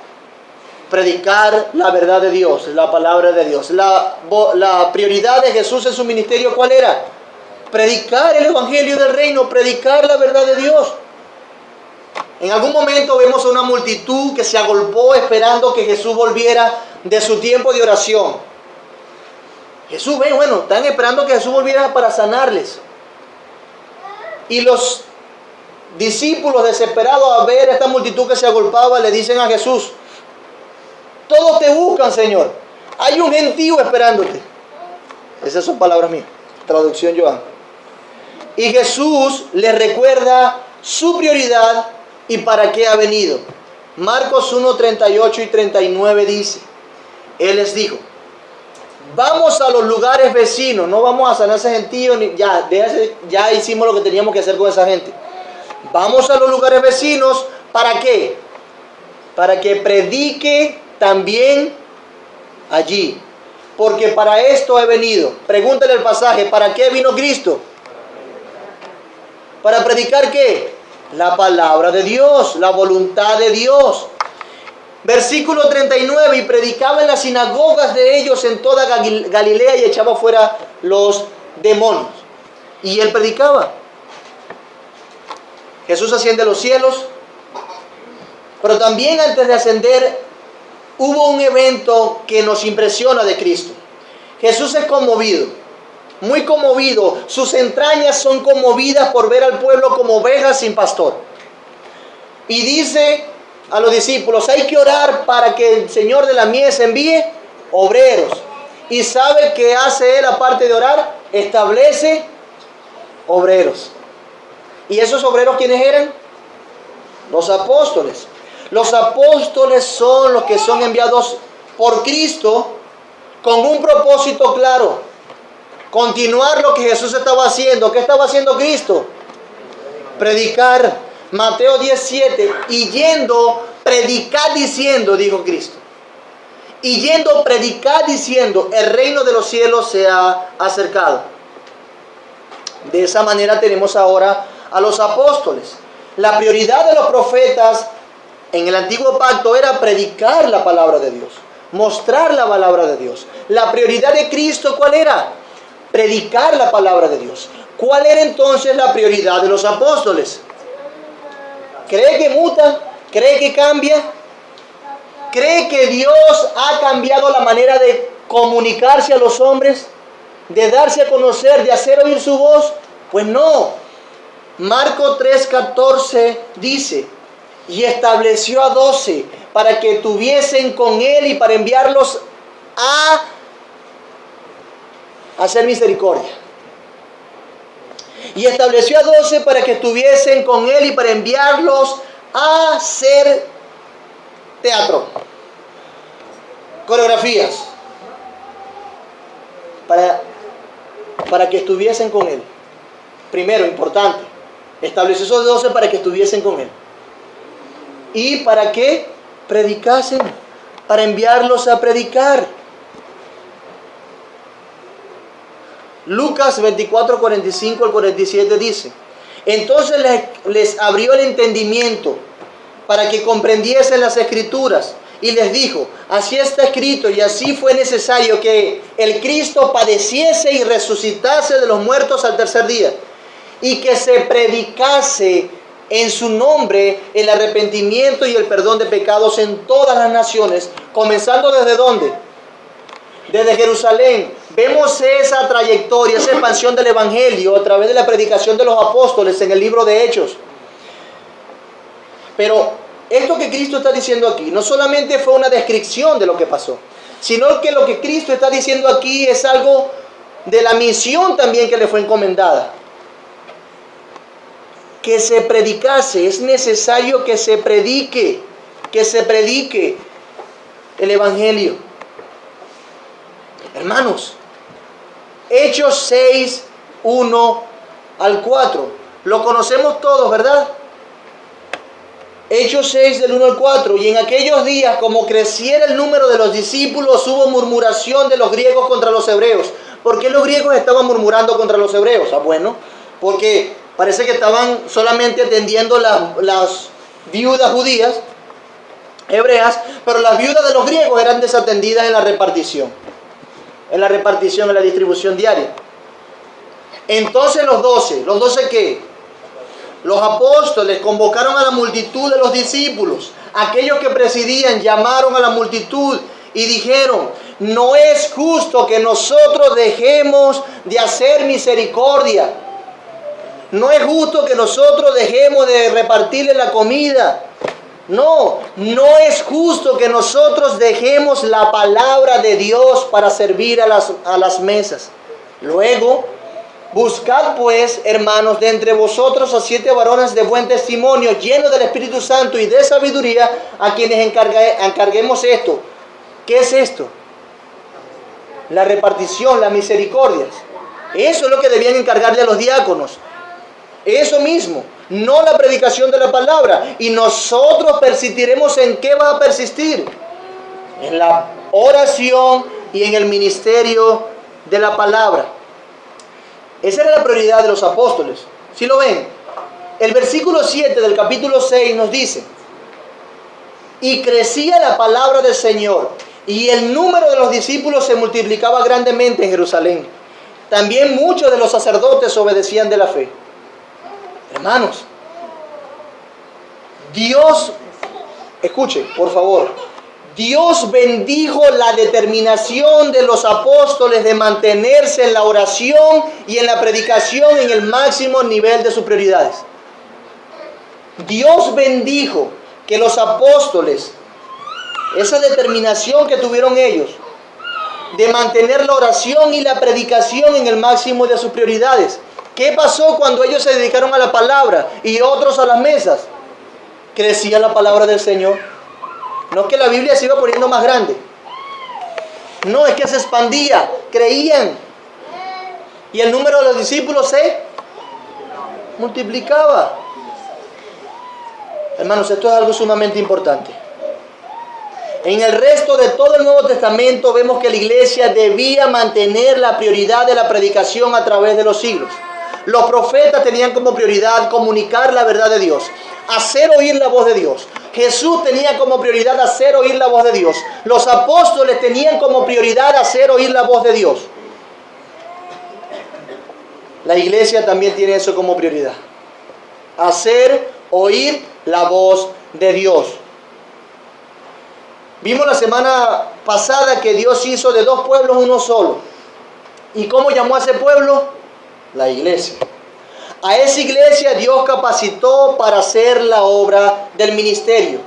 Predicar la verdad de Dios, la palabra de Dios. La prioridad de Jesús en su ministerio, ¿cuál era? Predicar el Evangelio del reino, predicar la verdad de Dios. En algún momento vemos a una multitud que se agolpó esperando que Jesús volviera de su tiempo de oración. Jesús, están esperando que Jesús volviera para sanarles. Y los discípulos, desesperados a ver a esta multitud que se agolpaba, le dicen a Jesús: todos te buscan, Señor. Hay un gentío esperándote. Esas son palabras mías. Traducción Joan. Y Jesús les recuerda su prioridad y para qué ha venido. Marcos 1, 38 y 39 dice: Él les dijo: vamos a los lugares vecinos. No vamos a sanar a ese gentío. Ya hicimos lo que teníamos que hacer con esa gente. Vamos a los lugares vecinos. ¿Para qué? Para que predique también allí. Porque para esto he venido. Pregúntale el pasaje: ¿para qué vino Cristo? ¿Para predicar qué? La palabra de Dios, la voluntad de Dios. Versículo 39: y predicaba en las sinagogas de ellos en toda Galilea y echaba fuera los demonios. Y él predicaba. Jesús asciende a los cielos, pero también antes de ascender hubo un evento que nos impresiona de Cristo. Jesús es conmovido, muy conmovido. Sus entrañas son conmovidas por ver al pueblo como ovejas sin pastor. Y dice a los discípulos: hay que orar para que el Señor de la mies envíe obreros. ¿Y sabe qué hace él aparte de orar? Establece obreros. ¿Y esos obreros quiénes eran? Los apóstoles. Los apóstoles son los que son enviados por Cristo con un propósito claro: continuar lo que Jesús estaba haciendo. ¿Qué estaba haciendo Cristo? Predicar. Mateo 17: y yendo, predicad diciendo, dijo Cristo. Y yendo, predicad diciendo, el reino de los cielos se ha acercado. De esa manera tenemos ahora a los apóstoles. La prioridad de los profetas en el antiguo pacto era predicar la palabra de Dios, mostrar la palabra de Dios. La prioridad de Cristo, ¿cuál era? Predicar la palabra de Dios. ¿Cuál era entonces la prioridad de los apóstoles? ¿Cree que muta? ¿Cree que cambia? ¿Cree que Dios ha cambiado la manera de comunicarse a los hombres? ¿De darse a conocer? ¿De hacer oír su voz? Pues no. Marcos 3:14 dice: y estableció a 12 para que estuviesen con él y para enviarlos a hacer misericordia. Y estableció a 12 para que estuviesen con él y para enviarlos a hacer teatro, coreografías, para que estuviesen con él. Primero, importante, estableció esos 12 para que estuviesen con él. ¿Y para qué? Predicasen, para enviarlos a predicar. Lucas 24, 45 al 47 dice: entonces les abrió el entendimiento para que comprendiesen las escrituras y les dijo: así está escrito y así fue necesario que el Cristo padeciese y resucitase de los muertos al tercer día, y que se predicase en su nombre el arrepentimiento y el perdón de pecados en todas las naciones, comenzando ¿desde dónde? Desde Jerusalén. Vemos esa trayectoria, esa expansión del Evangelio a través de la predicación de los apóstoles en el libro de Hechos. Pero esto que Cristo está diciendo aquí no solamente fue una descripción de lo que pasó, sino que lo que Cristo está diciendo aquí es algo de la misión también que le fue encomendada. Que se predicase, es necesario que se predique el Evangelio. Hermanos, Hechos 6, 1 al 4. Lo conocemos todos, ¿verdad? Hechos 6 del 1 al 4. Y en aquellos días, como creciera el número de los discípulos, hubo murmuración de los griegos contra los hebreos. ¿Por qué los griegos estaban murmurando contra los hebreos? Bueno, porque parece que estaban solamente atendiendo las viudas judías, hebreas, pero las viudas de los griegos eran desatendidas en la repartición, en la distribución diaria. Entonces los 12 ¿qué? Los apóstoles convocaron a la multitud de los discípulos. Aquellos que presidían llamaron a la multitud y dijeron: no es justo que nosotros dejemos de hacer misericordia. No es justo que nosotros dejemos de repartirle la comida. No es justo que nosotros dejemos la palabra de Dios para servir a las mesas. Luego, buscad pues, hermanos, de entre vosotros a 7 varones de buen testimonio, llenos del Espíritu Santo y de sabiduría, a quienes encarguemos esto. ¿Qué es esto? La repartición, las misericordias. Eso es lo que debían encargarle a los diáconos. Eso mismo, no la predicación de la palabra. Y nosotros persistiremos ¿en qué va a persistir? En la oración y en el ministerio de la palabra. Esa era la prioridad de los apóstoles. ¿Sí lo ven? El versículo 7 del capítulo 6 nos dice: y crecía la palabra del Señor, y el número de los discípulos se multiplicaba grandemente en Jerusalén. También muchos de los sacerdotes obedecían de la fe. Hermanos, Dios, escuche, por favor, Dios bendijo la determinación de los apóstoles de mantenerse en la oración y en la predicación en el máximo nivel de sus prioridades. Dios bendijo que los apóstoles, esa determinación que tuvieron ellos de mantener la oración y la predicación en el máximo de sus prioridades. ¿Qué pasó cuando ellos se dedicaron a la palabra y otros a las mesas? Crecía la palabra del Señor. No es que la Biblia se iba poniendo más grande. No, es que se expandía. Creían. Y el número de los discípulos se multiplicaba. Hermanos, esto es algo sumamente importante. En el resto de todo el Nuevo Testamento vemos que la iglesia debía mantener la prioridad de la predicación a través de los siglos. Los profetas tenían como prioridad comunicar la verdad de Dios, hacer oír la voz de Dios. Jesús tenía como prioridad hacer oír la voz de Dios. Los apóstoles tenían como prioridad hacer oír la voz de Dios. La iglesia también tiene eso como prioridad. Hacer oír la voz de Dios. Vimos la semana pasada que Dios hizo de 2 pueblos uno solo. ¿Y cómo llamó a ese pueblo? La iglesia. A esa iglesia Dios capacitó para hacer la obra del ministerio.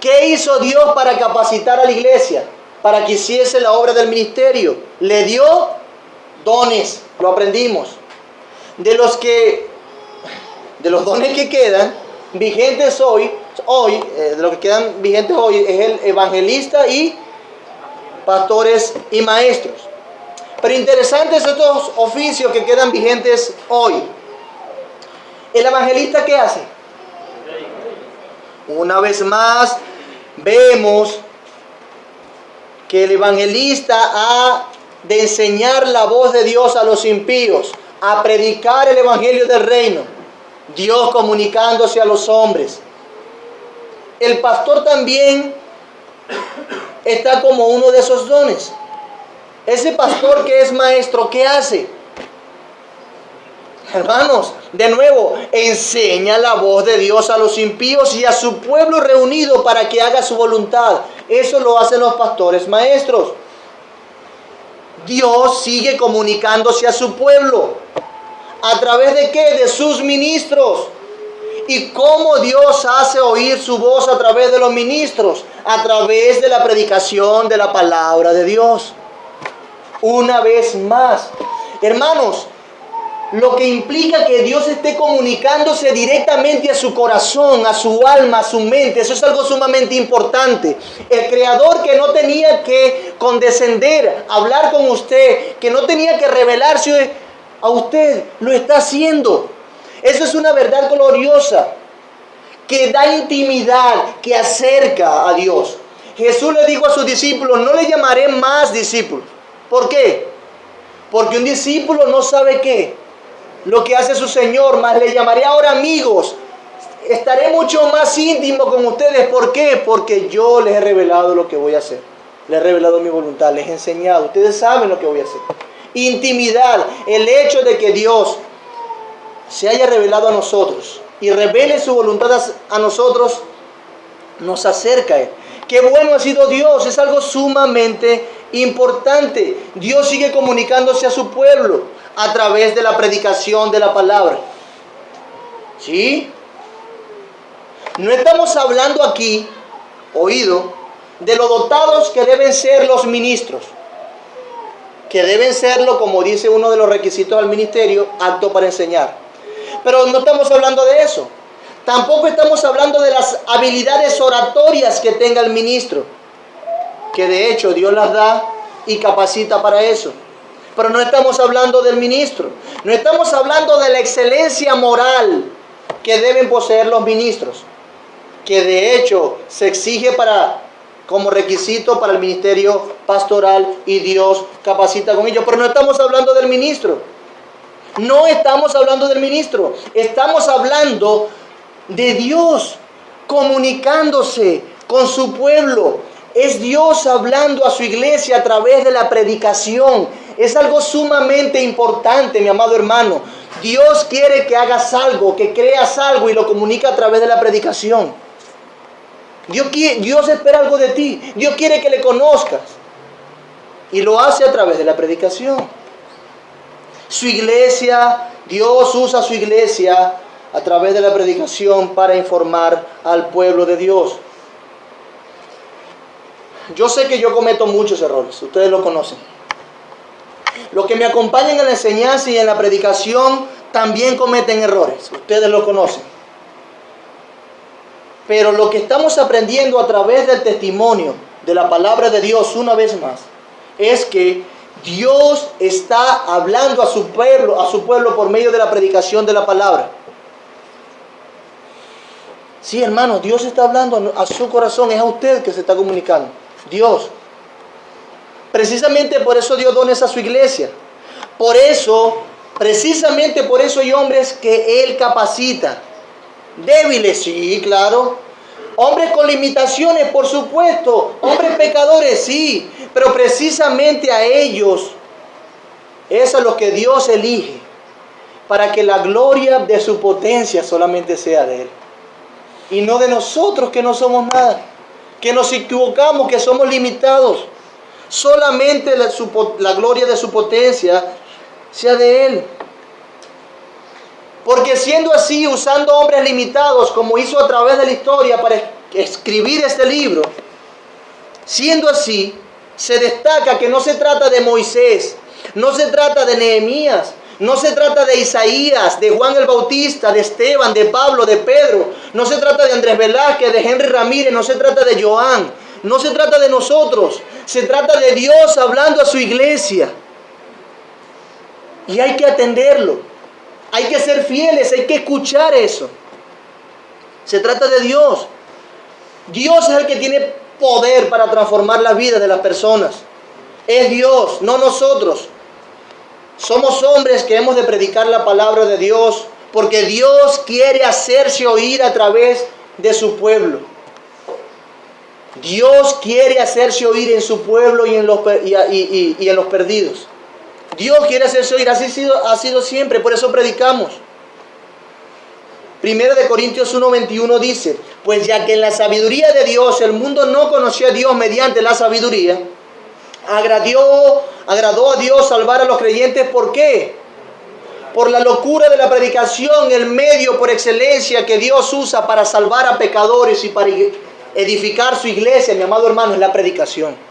¿Qué hizo Dios para capacitar a la iglesia? Para que hiciese la obra del ministerio. Le dio dones, lo aprendimos. De los dones que quedan vigentes hoy, de los que quedan vigentes hoy es el evangelista y pastores y maestros. Pero interesantes estos oficios que quedan vigentes hoy. ¿El evangelista qué hace? Una vez más vemos que el evangelista ha de enseñar la voz de Dios a los impíos, a predicar el evangelio del reino, Dios comunicándose a los hombres. El pastor también está como uno de esos dones. Ese pastor que es maestro, ¿qué hace? Hermanos, de nuevo, enseña la voz de Dios a los impíos y a su pueblo reunido para que haga su voluntad. Eso lo hacen los pastores maestros. Dios sigue comunicándose a su pueblo. ¿A través de qué? De sus ministros. ¿Y cómo Dios hace oír su voz a través de los ministros? A través de la predicación de la palabra de Dios. Una vez más, hermanos, lo que implica que Dios esté comunicándose directamente a su corazón, a su alma, a su mente, eso es algo sumamente importante. El Creador, que no tenía que condescender, hablar con usted, que no tenía que revelarse a usted, lo está haciendo. Eso es una verdad gloriosa que da intimidad, que acerca a Dios. Jesús le dijo a sus discípulos, no le llamaré más discípulos. ¿Por qué? Porque un discípulo no sabe qué, lo que hace su Señor, mas le llamaré ahora amigos. Estaré mucho más íntimo con ustedes. ¿Por qué? Porque yo les he revelado lo que voy a hacer. Les he revelado mi voluntad, les he enseñado. Ustedes saben lo que voy a hacer. Intimidad, el hecho de que Dios se haya revelado a nosotros y revele su voluntad a nosotros, nos acerca a Él. Qué bueno ha sido Dios, es algo sumamente importante. Dios sigue comunicándose a su pueblo a través de la predicación de la palabra. ¿Sí? No estamos hablando aquí, oído, de lo dotados que deben ser los ministros, que deben serlo, como dice uno de los requisitos del ministerio, apto para enseñar. Pero no estamos hablando de eso. Tampoco estamos hablando de las habilidades oratorias que tenga el ministro, que de hecho Dios las da y capacita para eso. Pero no estamos hablando del ministro. No estamos hablando de la excelencia moral que deben poseer los ministros, que de hecho se exige como requisito para el ministerio pastoral y Dios capacita con ello. Pero no estamos hablando del ministro. No estamos hablando del ministro. Estamos hablando de Dios comunicándose con su pueblo. Es Dios hablando a su iglesia a través de la predicación. Es algo sumamente importante, mi amado hermano. Dios quiere que hagas algo, que creas algo y lo comunica a través de la predicación. Dios espera algo de ti. Dios quiere que le conozcas y lo hace a través de la predicación. Su iglesia, Dios usa su iglesia a través de la predicación para informar al pueblo de Dios. Yo sé que yo cometo muchos errores, ustedes lo conocen. Los que me acompañan en la enseñanza y en la predicación también cometen errores, ustedes lo conocen. Pero lo que estamos aprendiendo a través del testimonio de la palabra de Dios una vez más es que Dios está hablando a su pueblo por medio de la predicación de la palabra. Sí, hermano, Dios está hablando a su corazón, es a usted que se está comunicando. Dios. Precisamente por eso Dios dones a su iglesia. Precisamente por eso hay hombres que Él capacita. Débiles, sí, claro. Hombres con limitaciones, por supuesto. Hombres pecadores, sí. Pero precisamente a ellos es a los que Dios elige para que la gloria de su potencia solamente sea de Él. Y no de nosotros que no somos nada. Que nos equivocamos, que somos limitados. Solamente la gloria de su potencia sea de Él. Porque siendo así, usando hombres limitados, como hizo a través de la historia para escribir este libro, siendo así, se destaca que no se trata de Moisés, no se trata de Nehemías, no se trata de Isaías, de Juan el Bautista, de Esteban, de Pablo, de Pedro, no se trata de Andrés Velázquez, de Henry Ramírez, no se trata de Joan, no se trata de nosotros, se trata de Dios hablando a su iglesia. Y hay que atenderlo, hay que ser fieles, hay que escuchar eso. Se trata de Dios. Dios es el que tiene poder para transformar la vida de las personas. Es Dios, no nosotros. Somos hombres que hemos de predicar la palabra de Dios porque Dios quiere hacerse oír a través de su pueblo. Dios quiere hacerse oír en su pueblo y en los perdidos. Dios quiere hacerse oír, así ha sido siempre, por eso predicamos. 1 Corintios 1:21 dice: pues ya que en la sabiduría de Dios el mundo no conoció a Dios mediante la sabiduría, agradó a Dios salvar a los creyentes. ¿Por qué? Por la locura de la predicación, el medio por excelencia que Dios usa para salvar a pecadores y para edificar su iglesia, mi amado hermano, es la predicación.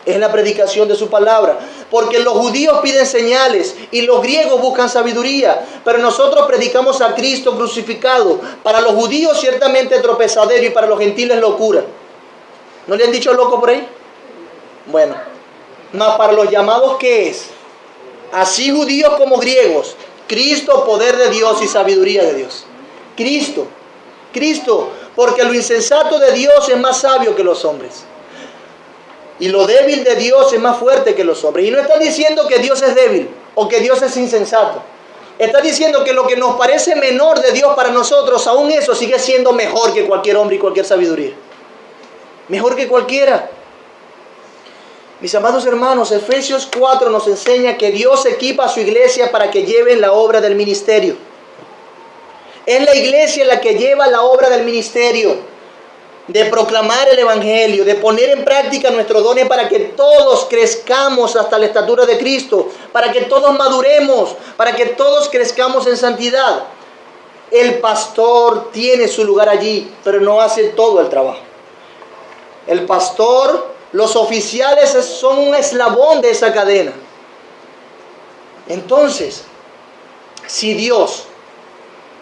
Es la predicación de su palabra. Porque los judíos piden señales y los griegos buscan sabiduría. Pero nosotros predicamos a Cristo crucificado. Para los judíos ciertamente tropezadero y para los gentiles locura. ¿No le han dicho loco por ahí? Bueno, mas para los llamados, ¿qué es? Así judíos como griegos, Cristo, poder de Dios y sabiduría de Dios. Cristo, porque lo insensato de Dios es más sabio que los hombres. Y lo débil de Dios es más fuerte que los hombres. Y no está diciendo que Dios es débil o que Dios es insensato. Está diciendo que lo que nos parece menor de Dios para nosotros, aún eso sigue siendo mejor que cualquier hombre y cualquier sabiduría. Mejor que cualquiera. Mis amados hermanos, Efesios 4 nos enseña que Dios equipa a su iglesia para que lleven la obra del ministerio. Es la iglesia la que lleva la obra del ministerio, de proclamar el evangelio, de poner en práctica nuestros dones para que todos crezcamos hasta la estatura de Cristo, para que todos maduremos, para que todos crezcamos en santidad. El pastor tiene su lugar allí, pero no hace todo el trabajo. El pastor, los oficiales son un eslabón de esa cadena. Entonces, si Dios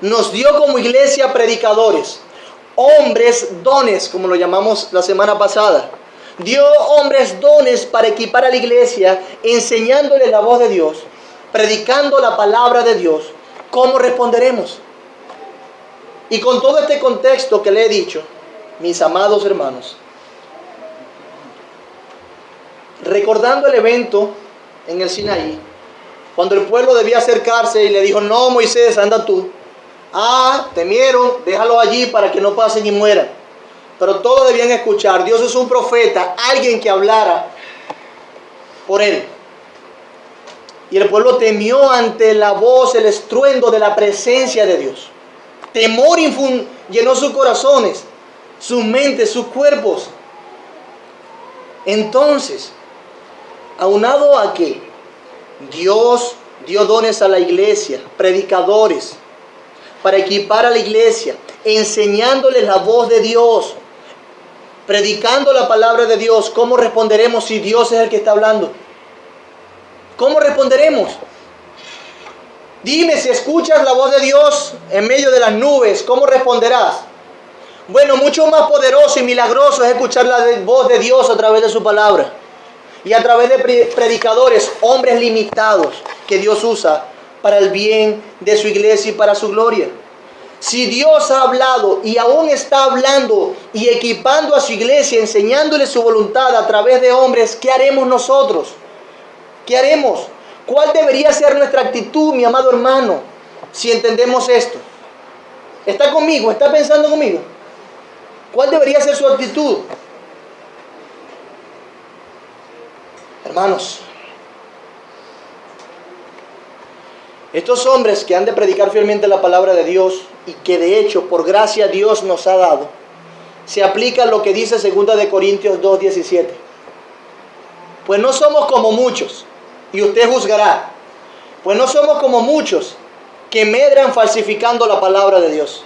nos dio como iglesia predicadores, hombres dones, como lo llamamos la semana pasada, dio hombres dones para equipar a la iglesia, enseñándole la voz de Dios, predicando la palabra de Dios, ¿cómo responderemos? Y con todo este contexto que le he dicho, mis amados hermanos, recordando el evento en el Sinaí, cuando el pueblo debía acercarse y le dijo: no, Moisés, anda tú. Temieron, déjalo allí para que no pasen y mueran. Pero todos debían escuchar. Dios es un profeta, alguien que hablara por él. Y el pueblo temió ante la voz, el estruendo de la presencia de Dios. Temor llenó sus corazones, sus mentes, sus cuerpos. Entonces, aunado a que Dios dio dones a la iglesia, predicadores, para equipar a la iglesia, enseñándoles la voz de Dios, predicando la palabra de Dios, ¿cómo responderemos si Dios es el que está hablando? ¿Cómo responderemos? Dime, si escuchas la voz de Dios en medio de las nubes, ¿cómo responderás? Bueno, mucho más poderoso y milagroso es escuchar la voz de Dios a través de su palabra y a través de predicadores, hombres limitados que Dios usa para el bien de su iglesia y para su gloria. Si Dios ha hablado y aún está hablando y equipando a su iglesia, enseñándole su voluntad a través de hombres, ¿qué haremos nosotros? ¿Qué haremos? ¿Cuál debería ser nuestra actitud, mi amado hermano, si entendemos esto? ¿Está conmigo? ¿Está pensando conmigo? ¿Cuál debería ser su actitud? Hermanos, estos hombres que han de predicar fielmente la palabra de Dios y que de hecho por gracia Dios nos ha dado, se aplica lo que dice 2 de Corintios 2:17. Pues no somos como muchos, y usted juzgará, pues no somos como muchos que medran falsificando la palabra de Dios,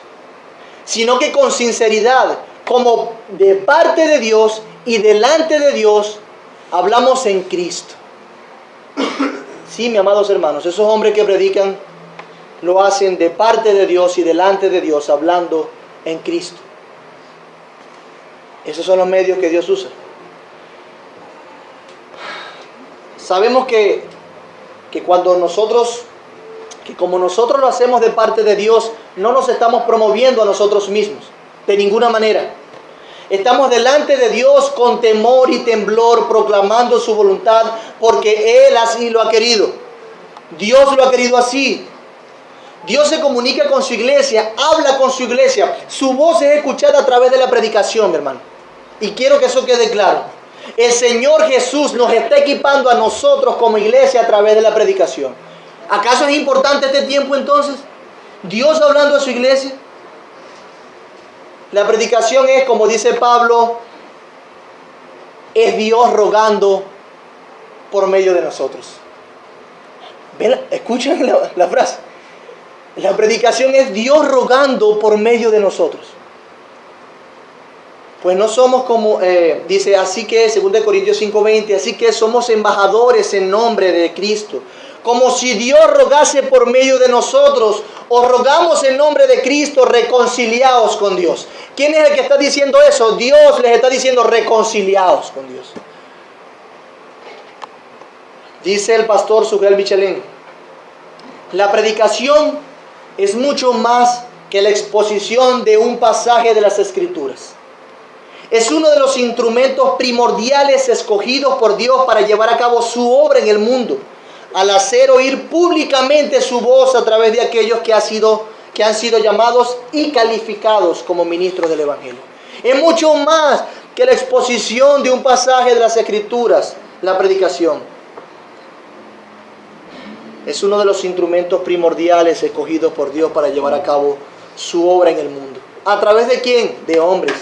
sino que con sinceridad, como de parte de Dios y delante de Dios, hablamos en Cristo. Sí, mis amados hermanos, esos hombres que predican lo hacen de parte de Dios y delante de Dios, hablando en Cristo. Esos son los medios que Dios usa. Sabemos que como nosotros lo hacemos de parte de Dios, no nos estamos promoviendo a nosotros mismos, de ninguna manera. Estamos delante de Dios con temor y temblor, proclamando su voluntad, porque Él así lo ha querido. Dios lo ha querido así. Dios se comunica con su iglesia, habla con su iglesia. Su voz es escuchada a través de la predicación, mi hermano. Y quiero que eso quede claro. El Señor Jesús nos está equipando a nosotros como iglesia a través de la predicación. ¿Acaso es importante este tiempo entonces? Dios hablando a su iglesia. La predicación es, como dice Pablo, es Dios rogando por medio de nosotros. ¿Ven? Escuchen la frase. La predicación es Dios rogando por medio de nosotros. Pues no somos como, dice, así que, 2 Corintios 5:20, así que somos embajadores en nombre de Cristo. Como si Dios rogase por medio de nosotros, os rogamos en nombre de Cristo, reconciliaos con Dios. ¿Quién es el que está diciendo eso? Dios les está diciendo, reconciliaos con Dios. Dice el pastor Sugel Michelin, La predicación es mucho más que la exposición de un pasaje de las Escrituras. Es uno de los instrumentos primordiales escogidos por Dios para llevar a cabo su obra en el mundo, al hacer oír públicamente su voz a través de aquellos que han sido llamados y calificados como ministros del Evangelio. Es mucho más que la exposición de un pasaje de las Escrituras, la predicación. Es uno de los instrumentos primordiales escogidos por Dios para llevar a cabo su obra en el mundo. ¿A través de quién? De hombres.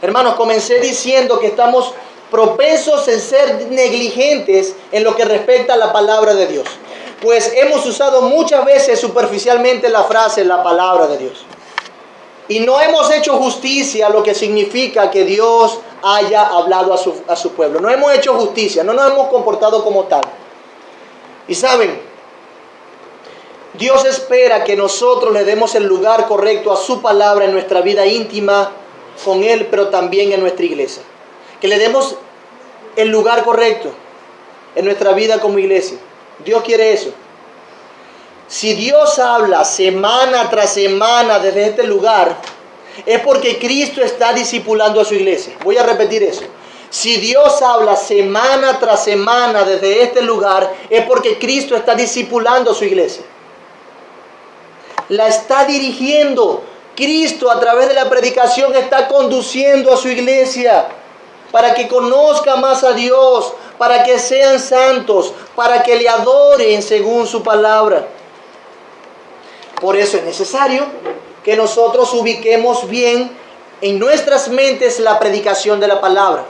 Hermanos, comencé diciendo que estamos propensos en ser negligentes en lo que respecta a la palabra de Dios. Pues hemos usado muchas veces superficialmente la frase la palabra de Dios. Y no hemos hecho justicia a lo que significa que Dios haya hablado a su pueblo. No hemos hecho justicia, no nos hemos comportado como tal. Y saben, Dios espera que nosotros le demos el lugar correcto a su palabra en nuestra vida íntima con Él, pero también en nuestra iglesia. Que le demos el lugar correcto en nuestra vida como iglesia. Dios quiere eso. Si Dios habla semana tras semana desde este lugar, es porque Cristo está discipulando a su iglesia. Voy a repetir eso. Si Dios habla semana tras semana desde este lugar, es porque Cristo está discipulando a su iglesia. La está dirigiendo. Cristo, a través de la predicación, está conduciendo a su iglesia para que conozca más a Dios, para que sean santos, para que le adoren según su palabra. Por eso es necesario que nosotros ubiquemos bien en nuestras mentes la predicación de la palabra,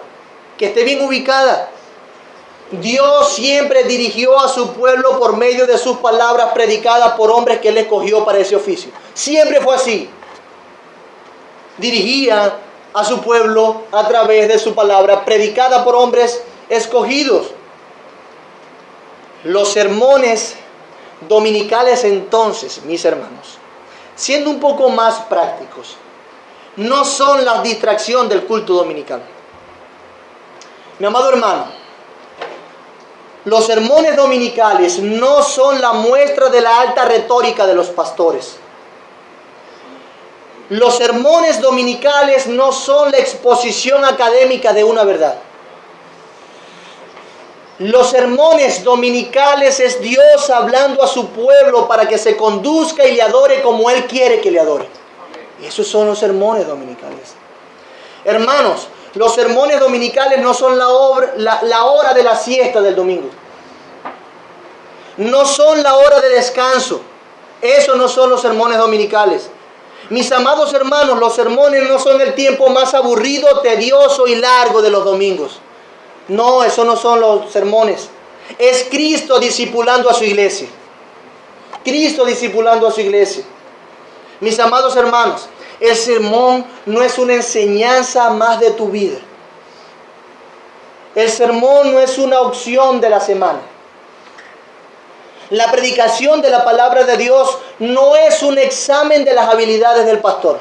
que esté bien ubicada. Dios siempre dirigió a su pueblo por medio de sus palabras predicadas por hombres que Él escogió para ese oficio. Siempre fue así. Dirigía a su pueblo a través de su palabra predicada por hombres escogidos. Los sermones dominicales entonces, mis hermanos, siendo un poco más prácticos, no son la distracción del culto dominical. Mi amado hermano, los sermones dominicales no son la muestra de la alta retórica de los pastores. Los sermones dominicales no son la exposición académica de una verdad. Los sermones dominicales es Dios hablando a su pueblo para que se conduzca y le adore como Él quiere que le adore. Y esos son los sermones dominicales. Hermanos, los sermones dominicales no son la hora de la siesta del domingo. No son la hora de descanso. Esos no son los sermones dominicales. Mis amados hermanos, los sermones no son el tiempo más aburrido, tedioso y largo de los domingos. No, esos no son los sermones. Es Cristo discipulando a su iglesia. Cristo discipulando a su iglesia. Mis amados hermanos, el sermón no es una enseñanza más de tu vida. El sermón no es una opción de la semana. La predicación de la palabra de Dios no es un examen de las habilidades del pastor.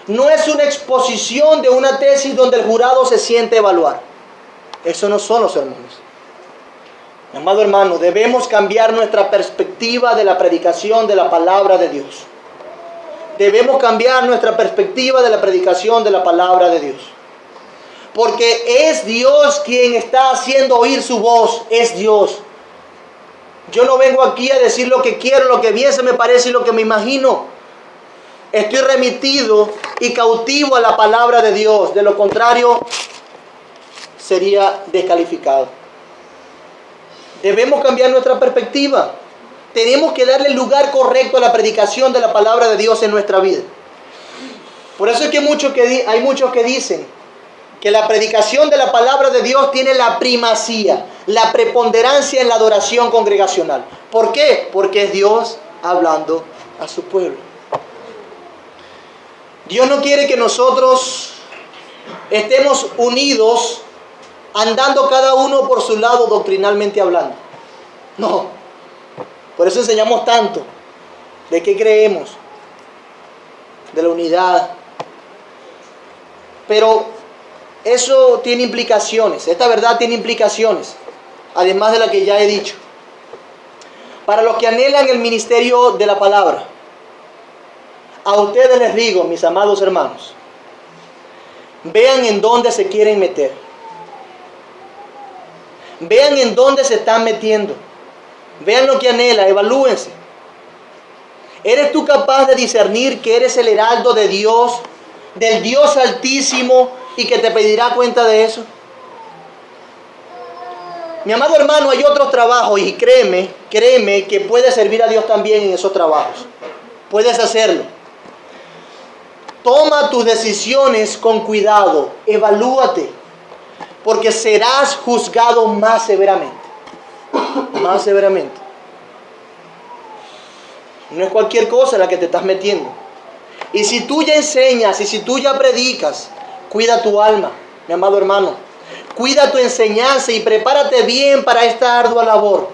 No es una exposición de una tesis donde el jurado se siente a evaluar. Eso no son los sermones. Amado hermano, debemos cambiar nuestra perspectiva de la predicación de la palabra de Dios. Debemos cambiar nuestra perspectiva de la predicación de la palabra de Dios. Porque es Dios quien está haciendo oír su voz. Es Dios. Yo no vengo aquí a decir lo que quiero, lo que bien se me parece y lo que me imagino. Estoy remitido y cautivo a la palabra de Dios. De lo contrario, sería descalificado. Debemos cambiar nuestra perspectiva. Tenemos que darle el lugar correcto a la predicación de la palabra de Dios en nuestra vida. Por eso es que hay muchos que dicen que la predicación de la palabra de Dios tiene la primacía, la preponderancia en la adoración congregacional. ¿Por qué? Porque es Dios hablando a su pueblo. Dios no quiere que nosotros estemos unidos andando cada uno por su lado doctrinalmente hablando. No. Por eso enseñamos tanto. ¿De qué creemos? De la unidad. Pero eso tiene implicaciones. Esta verdad tiene implicaciones, además de la que ya he dicho. Para los que anhelan el ministerio de la palabra, a ustedes les digo, mis amados hermanos, vean en dónde se quieren meter. Vean en dónde se están metiendo. Vean lo que anhela, evalúense. ¿Eres tú capaz de discernir que eres el heraldo de Dios, del Dios Altísimo, y que te pedirá cuenta de eso? Mi amado hermano, hay otros trabajos y créeme que puedes servir a Dios también en esos trabajos. Puedes hacerlo. Toma tus decisiones con cuidado, evalúate, porque serás juzgado más severamente. Más severamente. No es cualquier cosa en la que te estás metiendo. Y si tú ya enseñas, y si tú ya predicas, cuida tu alma, mi amado hermano. Cuida tu enseñanza y prepárate bien para esta ardua labor.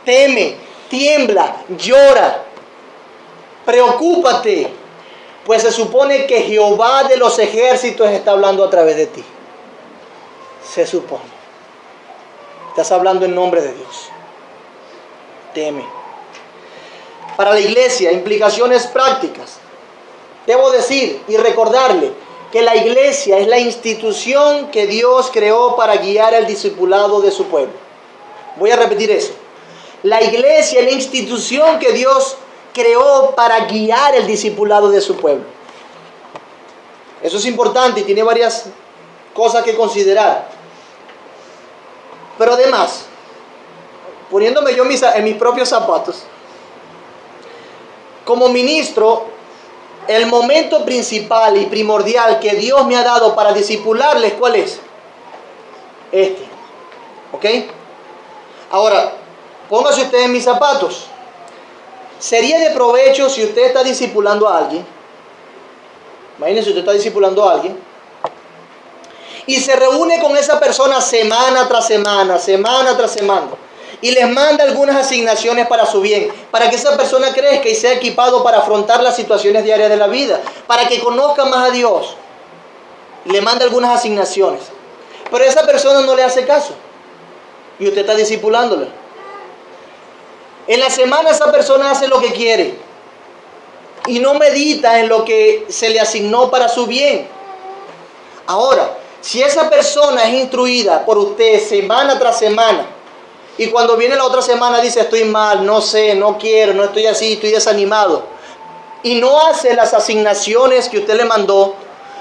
Teme, tiembla, llora, preocúpate, pues se supone que Jehová de los ejércitos está hablando a través de ti. Se supone. Estás hablando en nombre de Dios. Teme. Para la iglesia, implicaciones prácticas. Debo decir y recordarle que la iglesia es la institución que Dios creó para guiar el discipulado de su pueblo. Voy a repetir eso. La iglesia es la institución que Dios creó para guiar el discipulado de su pueblo. Eso es importante y tiene varias cosas que considerar. Pero además, poniéndome yo en mis propios zapatos, como ministro, el momento principal y primordial que Dios me ha dado para discipularles, ¿cuál es? ¿Ok? Ahora, póngase usted en mis zapatos. ¿Sería de provecho si usted está discipulando a alguien? Imagínense, usted está discipulando a alguien y se reúne con esa persona semana tras semana, y les manda algunas asignaciones para su bien, para que esa persona crezca y sea equipado para afrontar las situaciones diarias de la vida, para que conozca más a Dios. Le manda algunas asignaciones, pero esa persona no le hace caso y usted está discipulándola. En la semana esa persona hace lo que quiere y no medita en lo que se le asignó para su bien. Ahora, si esa persona es instruida por usted semana tras semana, y cuando viene la otra semana dice, estoy mal, no sé, no quiero, no estoy así, estoy desanimado, y no hace las asignaciones que usted le mandó,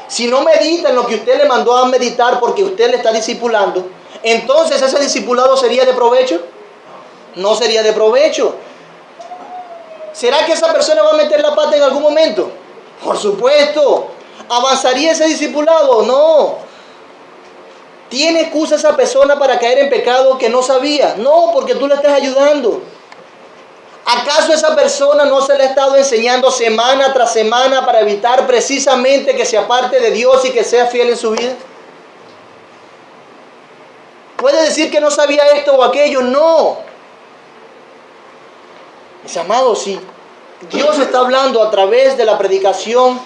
si no medita en lo que usted le mandó a meditar porque usted le está discipulando, entonces ese discipulado ¿sería de provecho? No sería de provecho. ¿Será que esa persona va a meter la pata en algún momento? Por supuesto. ¿Avanzaría ese discipulado? No. ¿Tiene excusa esa persona para caer en pecado que no sabía? No, porque tú le estás ayudando. ¿Acaso esa persona no se le ha estado enseñando semana tras semana para evitar precisamente que se aparte de Dios y que sea fiel en su vida? ¿Puede decir que no sabía esto o aquello? No. Mis amados, si Dios está hablando a través de la predicación,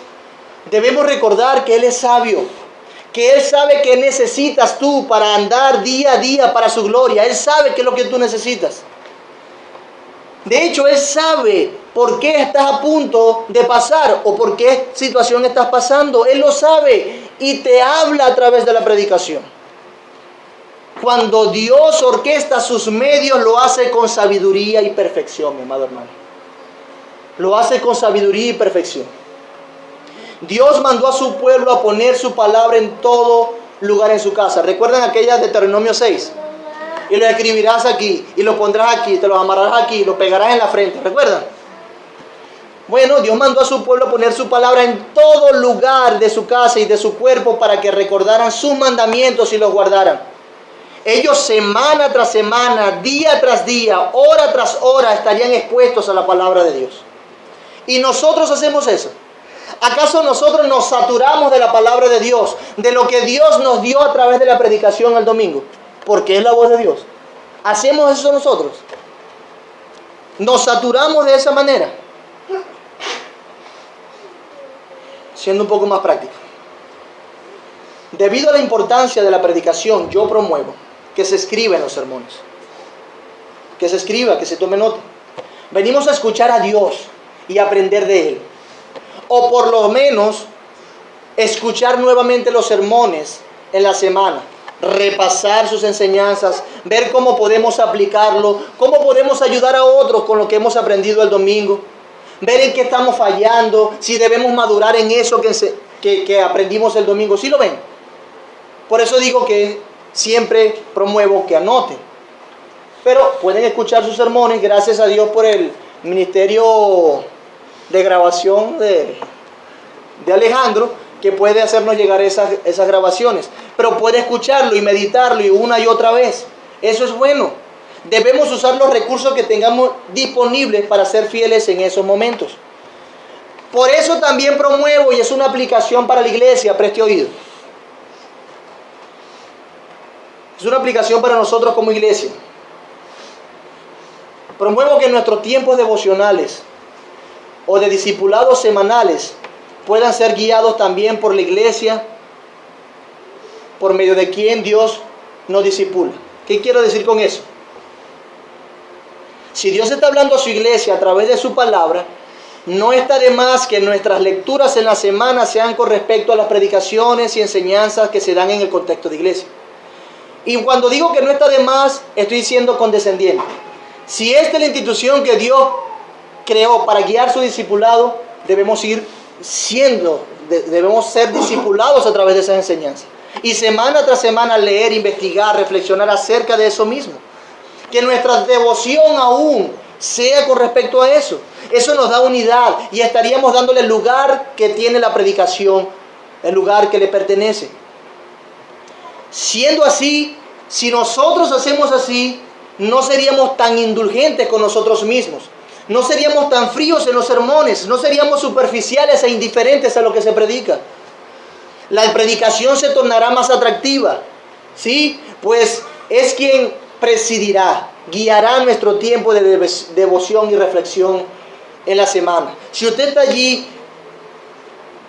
debemos recordar que Él es sabio, que Él sabe qué necesitas tú para andar día a día para su gloria. Él sabe qué es lo que tú necesitas. De hecho, Él sabe por qué estás a punto de pasar o por qué situación estás pasando. Él lo sabe y te habla a través de la predicación. Cuando Dios orquesta sus medios, lo hace con sabiduría y perfección, mi amado hermano. Lo hace con sabiduría y perfección. Dios mandó a su pueblo a poner su palabra en todo lugar en su casa. ¿Recuerdan aquella de Deuteronomio 6? Y lo escribirás aquí, y lo pondrás aquí, te lo amarrarás aquí, lo pegarás en la frente. ¿Recuerdan? Bueno, Dios mandó a su pueblo a poner su palabra en todo lugar de su casa y de su cuerpo para que recordaran sus mandamientos y los guardaran. Ellos semana tras semana, día tras día, hora tras hora estarían expuestos a la palabra de Dios. Y nosotros hacemos eso. ¿Acaso nosotros nos saturamos de la palabra de Dios, de lo que Dios nos dio a través de la predicación el domingo? Porque es la voz de Dios. ¿Hacemos eso nosotros? ¿Nos saturamos de esa manera? Siendo un poco más práctico. Debido a la importancia de la predicación, yo promuevo que se escriba en los sermones. Que se escriba, que se tome nota. Venimos a escuchar a Dios y aprender de Él. O por lo menos escuchar nuevamente los sermones en la semana, repasar sus enseñanzas, ver cómo podemos aplicarlo, cómo podemos ayudar a otros con lo que hemos aprendido el domingo, ver en qué estamos fallando, si debemos madurar en eso que aprendimos el domingo. ¿Sí lo ven? Por eso digo que siempre promuevo que anoten. Pero pueden escuchar sus sermones, gracias a Dios por el ministerio de grabación de Alejandro, que puede hacernos llegar esas grabaciones. Pero puede escucharlo y meditarlo y una y otra vez. Eso es bueno. Debemos usar los recursos que tengamos disponibles para ser fieles en esos momentos. Por eso también promuevo, y es una aplicación para la iglesia, preste oído. Es una aplicación para nosotros como iglesia. Promuevo que nuestros tiempos devocionales o de discipulados semanales puedan ser guiados también por la iglesia, por medio de quien Dios nos discipula. ¿Qué quiero decir con eso? Si Dios está hablando a su iglesia a través de su palabra, no está de más que nuestras lecturas en la semana sean con respecto a las predicaciones y enseñanzas que se dan en el contexto de iglesia. Y cuando digo que no está de más, estoy siendo condescendiente. Si esta es la institución que Dios creó para guiar su discipulado, debemos ser discipulados a través de esas enseñanzas. Y semana tras semana leer, investigar, reflexionar acerca de eso mismo. Que nuestra devoción aún sea con respecto a eso. Eso nos da unidad y estaríamos dándole el lugar que tiene la predicación, el lugar que le pertenece. Siendo así, si nosotros hacemos así, no seríamos tan indulgentes con nosotros mismos. No seríamos tan fríos en los sermones. No seríamos superficiales e indiferentes a lo que se predica. La predicación se tornará más atractiva. ¿Sí? Pues es quien presidirá, guiará nuestro tiempo de devoción y reflexión en la semana. Si usted está allí,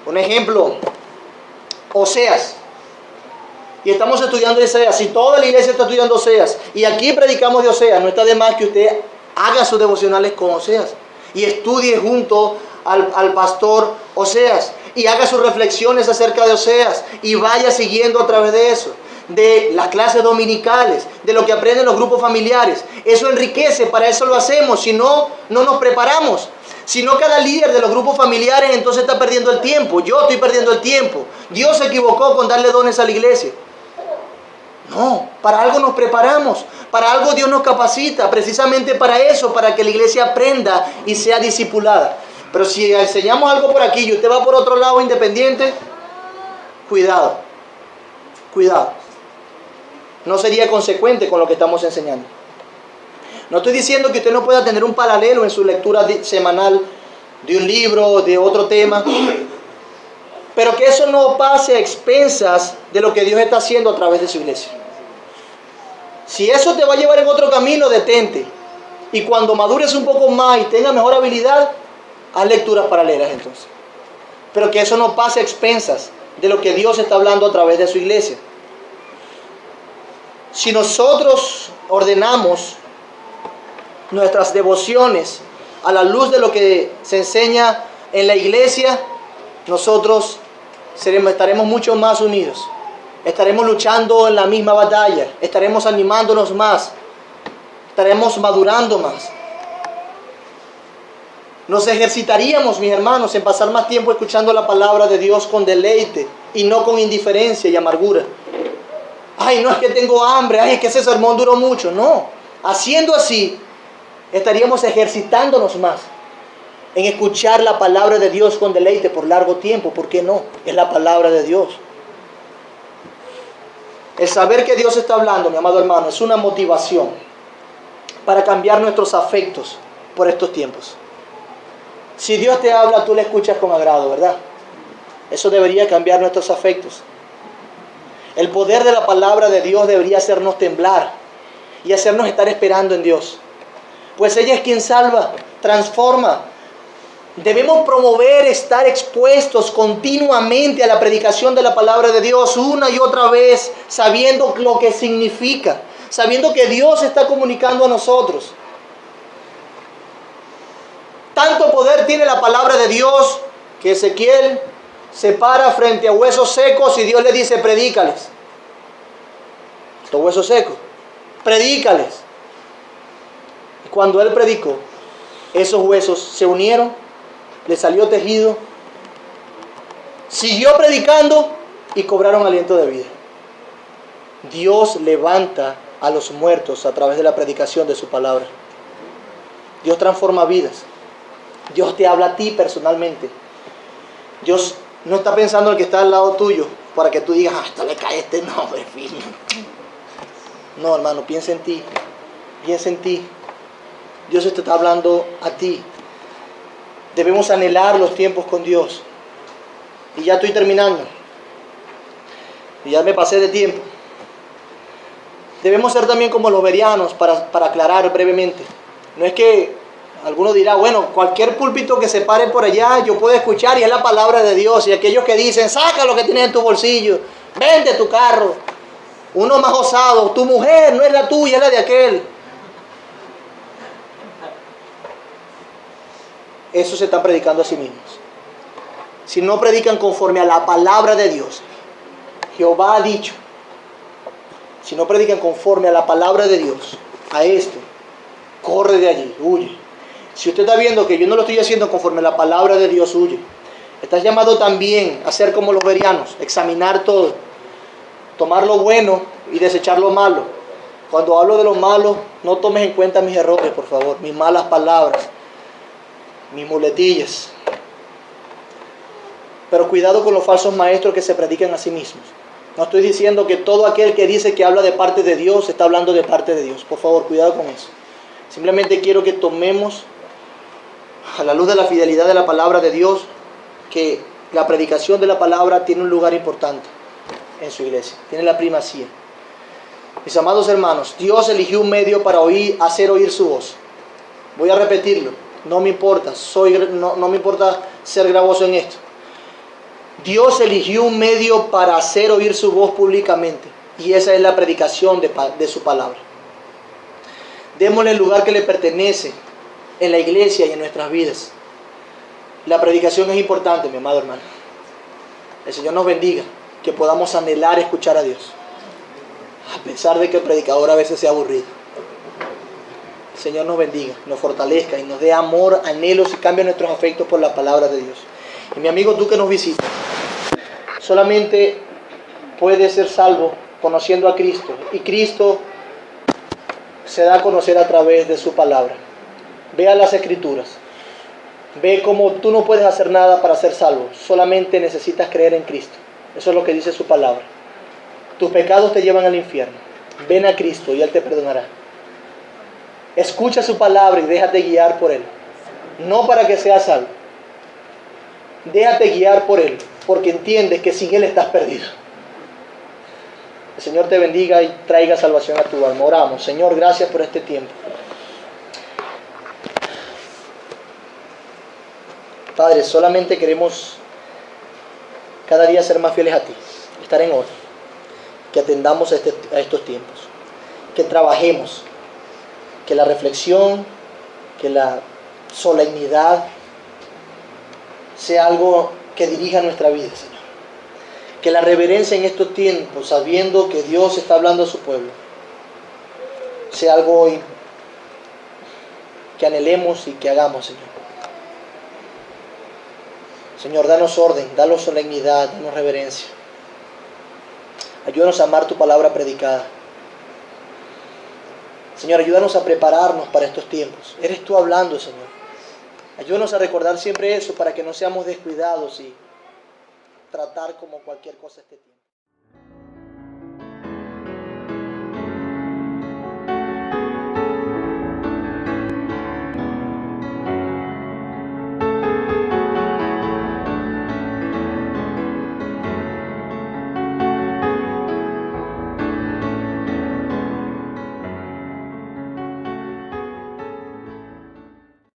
un ejemplo, Oseas, y estamos estudiando Oseas, si toda la iglesia está estudiando Oseas, y aquí predicamos de Oseas, no está de más que usted haga sus devocionales con Oseas, y estudie junto al pastor Oseas, y haga sus reflexiones acerca de Oseas, y vaya siguiendo a través de eso, de las clases dominicales, de lo que aprenden los grupos familiares. Eso enriquece, para eso lo hacemos. Si no, no nos preparamos. Si no, cada líder de los grupos familiares entonces está perdiendo el tiempo. Yo estoy perdiendo el tiempo. Dios se equivocó con darle dones a la iglesia. No, para algo nos preparamos. Para algo Dios nos capacita. Precisamente para eso, para que la iglesia aprenda y sea discipulada. Pero si enseñamos algo por aquí y usted va por otro lado independiente, cuidado. Cuidado. No sería consecuente con lo que estamos enseñando. No estoy diciendo que usted no pueda tener un paralelo en su lectura semanal de un libro, de otro tema, pero que eso no pase a expensas de lo que Dios está haciendo a través de su iglesia. Si eso te va a llevar en otro camino, detente. Y cuando madures un poco más y tengas mejor habilidad, haz lecturas paralelas entonces. Pero que eso no pase a expensas de lo que Dios está hablando a través de su iglesia. Si nosotros ordenamos nuestras devociones a la luz de lo que se enseña en la iglesia, nosotros estaremos mucho más unidos. Estaremos luchando en la misma batalla. Estaremos animándonos más. Estaremos madurando más. Nos ejercitaríamos, mis hermanos, en pasar más tiempo escuchando la palabra de Dios con deleite y no con indiferencia y amargura. Ay, no es que tengo hambre, ay, es que ese sermón duró mucho. No, haciendo así, estaríamos ejercitándonos más en escuchar la palabra de Dios con deleite por largo tiempo. ¿Por qué no? Es la palabra de Dios. El saber que Dios está hablando, mi amado hermano, es una motivación para cambiar nuestros afectos por estos tiempos. Si Dios te habla, tú le escuchas con agrado, ¿verdad? Eso debería cambiar nuestros afectos. El poder de la palabra de Dios debería hacernos temblar y hacernos estar esperando en Dios. Pues ella es quien salva, transforma. Debemos promover estar expuestos continuamente a la predicación de la palabra de Dios una y otra vez, sabiendo lo que significa, sabiendo que Dios está comunicando a nosotros. Tanto poder tiene la palabra de Dios que Ezequiel se para frente a huesos secos y Dios le dice, predícales. Estos huesos secos, predícales. Y cuando él predicó, esos huesos se unieron, le salió tejido, siguió predicando y cobraron aliento de vida. Dios levanta a los muertos a través de la predicación de su palabra. Dios transforma vidas. Dios te habla a ti personalmente. Dios no está pensando en el que está al lado tuyo para que tú digas, esto le cae este nombre, fin. No, hermano, piensa en ti. Piensa en ti. Dios te está hablando a ti. Debemos anhelar los tiempos con Dios. Y ya estoy terminando. Y ya me pasé de tiempo. Debemos ser también como los bereanos, para aclarar brevemente. No es que alguno dirá, bueno, cualquier púlpito que se pare por allá, yo puedo escuchar y es la palabra de Dios. Y aquellos que dicen, saca lo que tienes en tu bolsillo, vende tu carro. Uno más osado, tu mujer no es la tuya, es la de aquel. Eso se está predicando a sí mismos. Si no predican conforme a la palabra de Dios, Jehová ha dicho, si no predican conforme a la palabra de Dios, a esto, corre de allí, huye. Si usted está viendo que yo no lo estoy haciendo conforme a la palabra de Dios, huye. Estás llamado también a ser como los bereanos, examinar todo, tomar lo bueno y desechar lo malo. Cuando hablo de lo malo, no tomes en cuenta mis errores, por favor, mis malas palabras, mis muletillas. Pero cuidado con los falsos maestros que se predican a sí mismos. No estoy diciendo que todo aquel que dice que habla de parte de Dios está hablando de parte de Dios. Por favor, cuidado con eso. Simplemente quiero que tomemos a la luz de la fidelidad de la palabra de Dios que la predicación de la palabra tiene un lugar importante en su iglesia. Tiene la primacía. Mis amados hermanos, Dios eligió un medio para hacer oír su voz. Voy a repetirlo. No me importa. No me importa ser gravoso en esto. Dios eligió un medio para hacer oír su voz públicamente. Y esa es la predicación de su palabra. Démosle el lugar que le pertenece en la iglesia y en nuestras vidas. La predicación es importante, mi amado hermano. El Señor nos bendiga, que podamos anhelar escuchar a Dios, a pesar de que el predicador a veces sea aburrido. El Señor nos bendiga, nos fortalezca y nos dé amor, anhelos y cambie nuestros afectos por la palabra de Dios. Y mi amigo, tú que nos visitas, solamente puedes ser salvo conociendo a Cristo. Y Cristo se da a conocer a través de su palabra. Ve a las Escrituras. Ve cómo tú no puedes hacer nada para ser salvo. Solamente necesitas creer en Cristo. Eso es lo que dice su palabra. Tus pecados te llevan al infierno. Ven a Cristo y Él te perdonará. Escucha su palabra y déjate guiar por Él. No para que seas salvo. Déjate guiar por Él, porque entiendes que sin Él estás perdido. El Señor te bendiga y traiga salvación a tu alma. Oramos. Señor, gracias por este tiempo. Padre, solamente queremos cada día ser más fieles a ti, estar en orden, que atendamos a estos tiempos, que trabajemos, que la reflexión, que la solemnidad sea algo que dirija nuestra vida, Señor. Que la reverencia en estos tiempos, sabiendo que Dios está hablando a su pueblo, sea algo que anhelemos y que hagamos, Señor. Señor, danos orden, danos solemnidad, danos reverencia. Ayúdanos a amar tu palabra predicada. Señor, ayúdanos a prepararnos para estos tiempos. Eres tú hablando, Señor. Ayúdanos a recordar siempre eso para que no seamos descuidados y tratar como cualquier cosa este tiempo.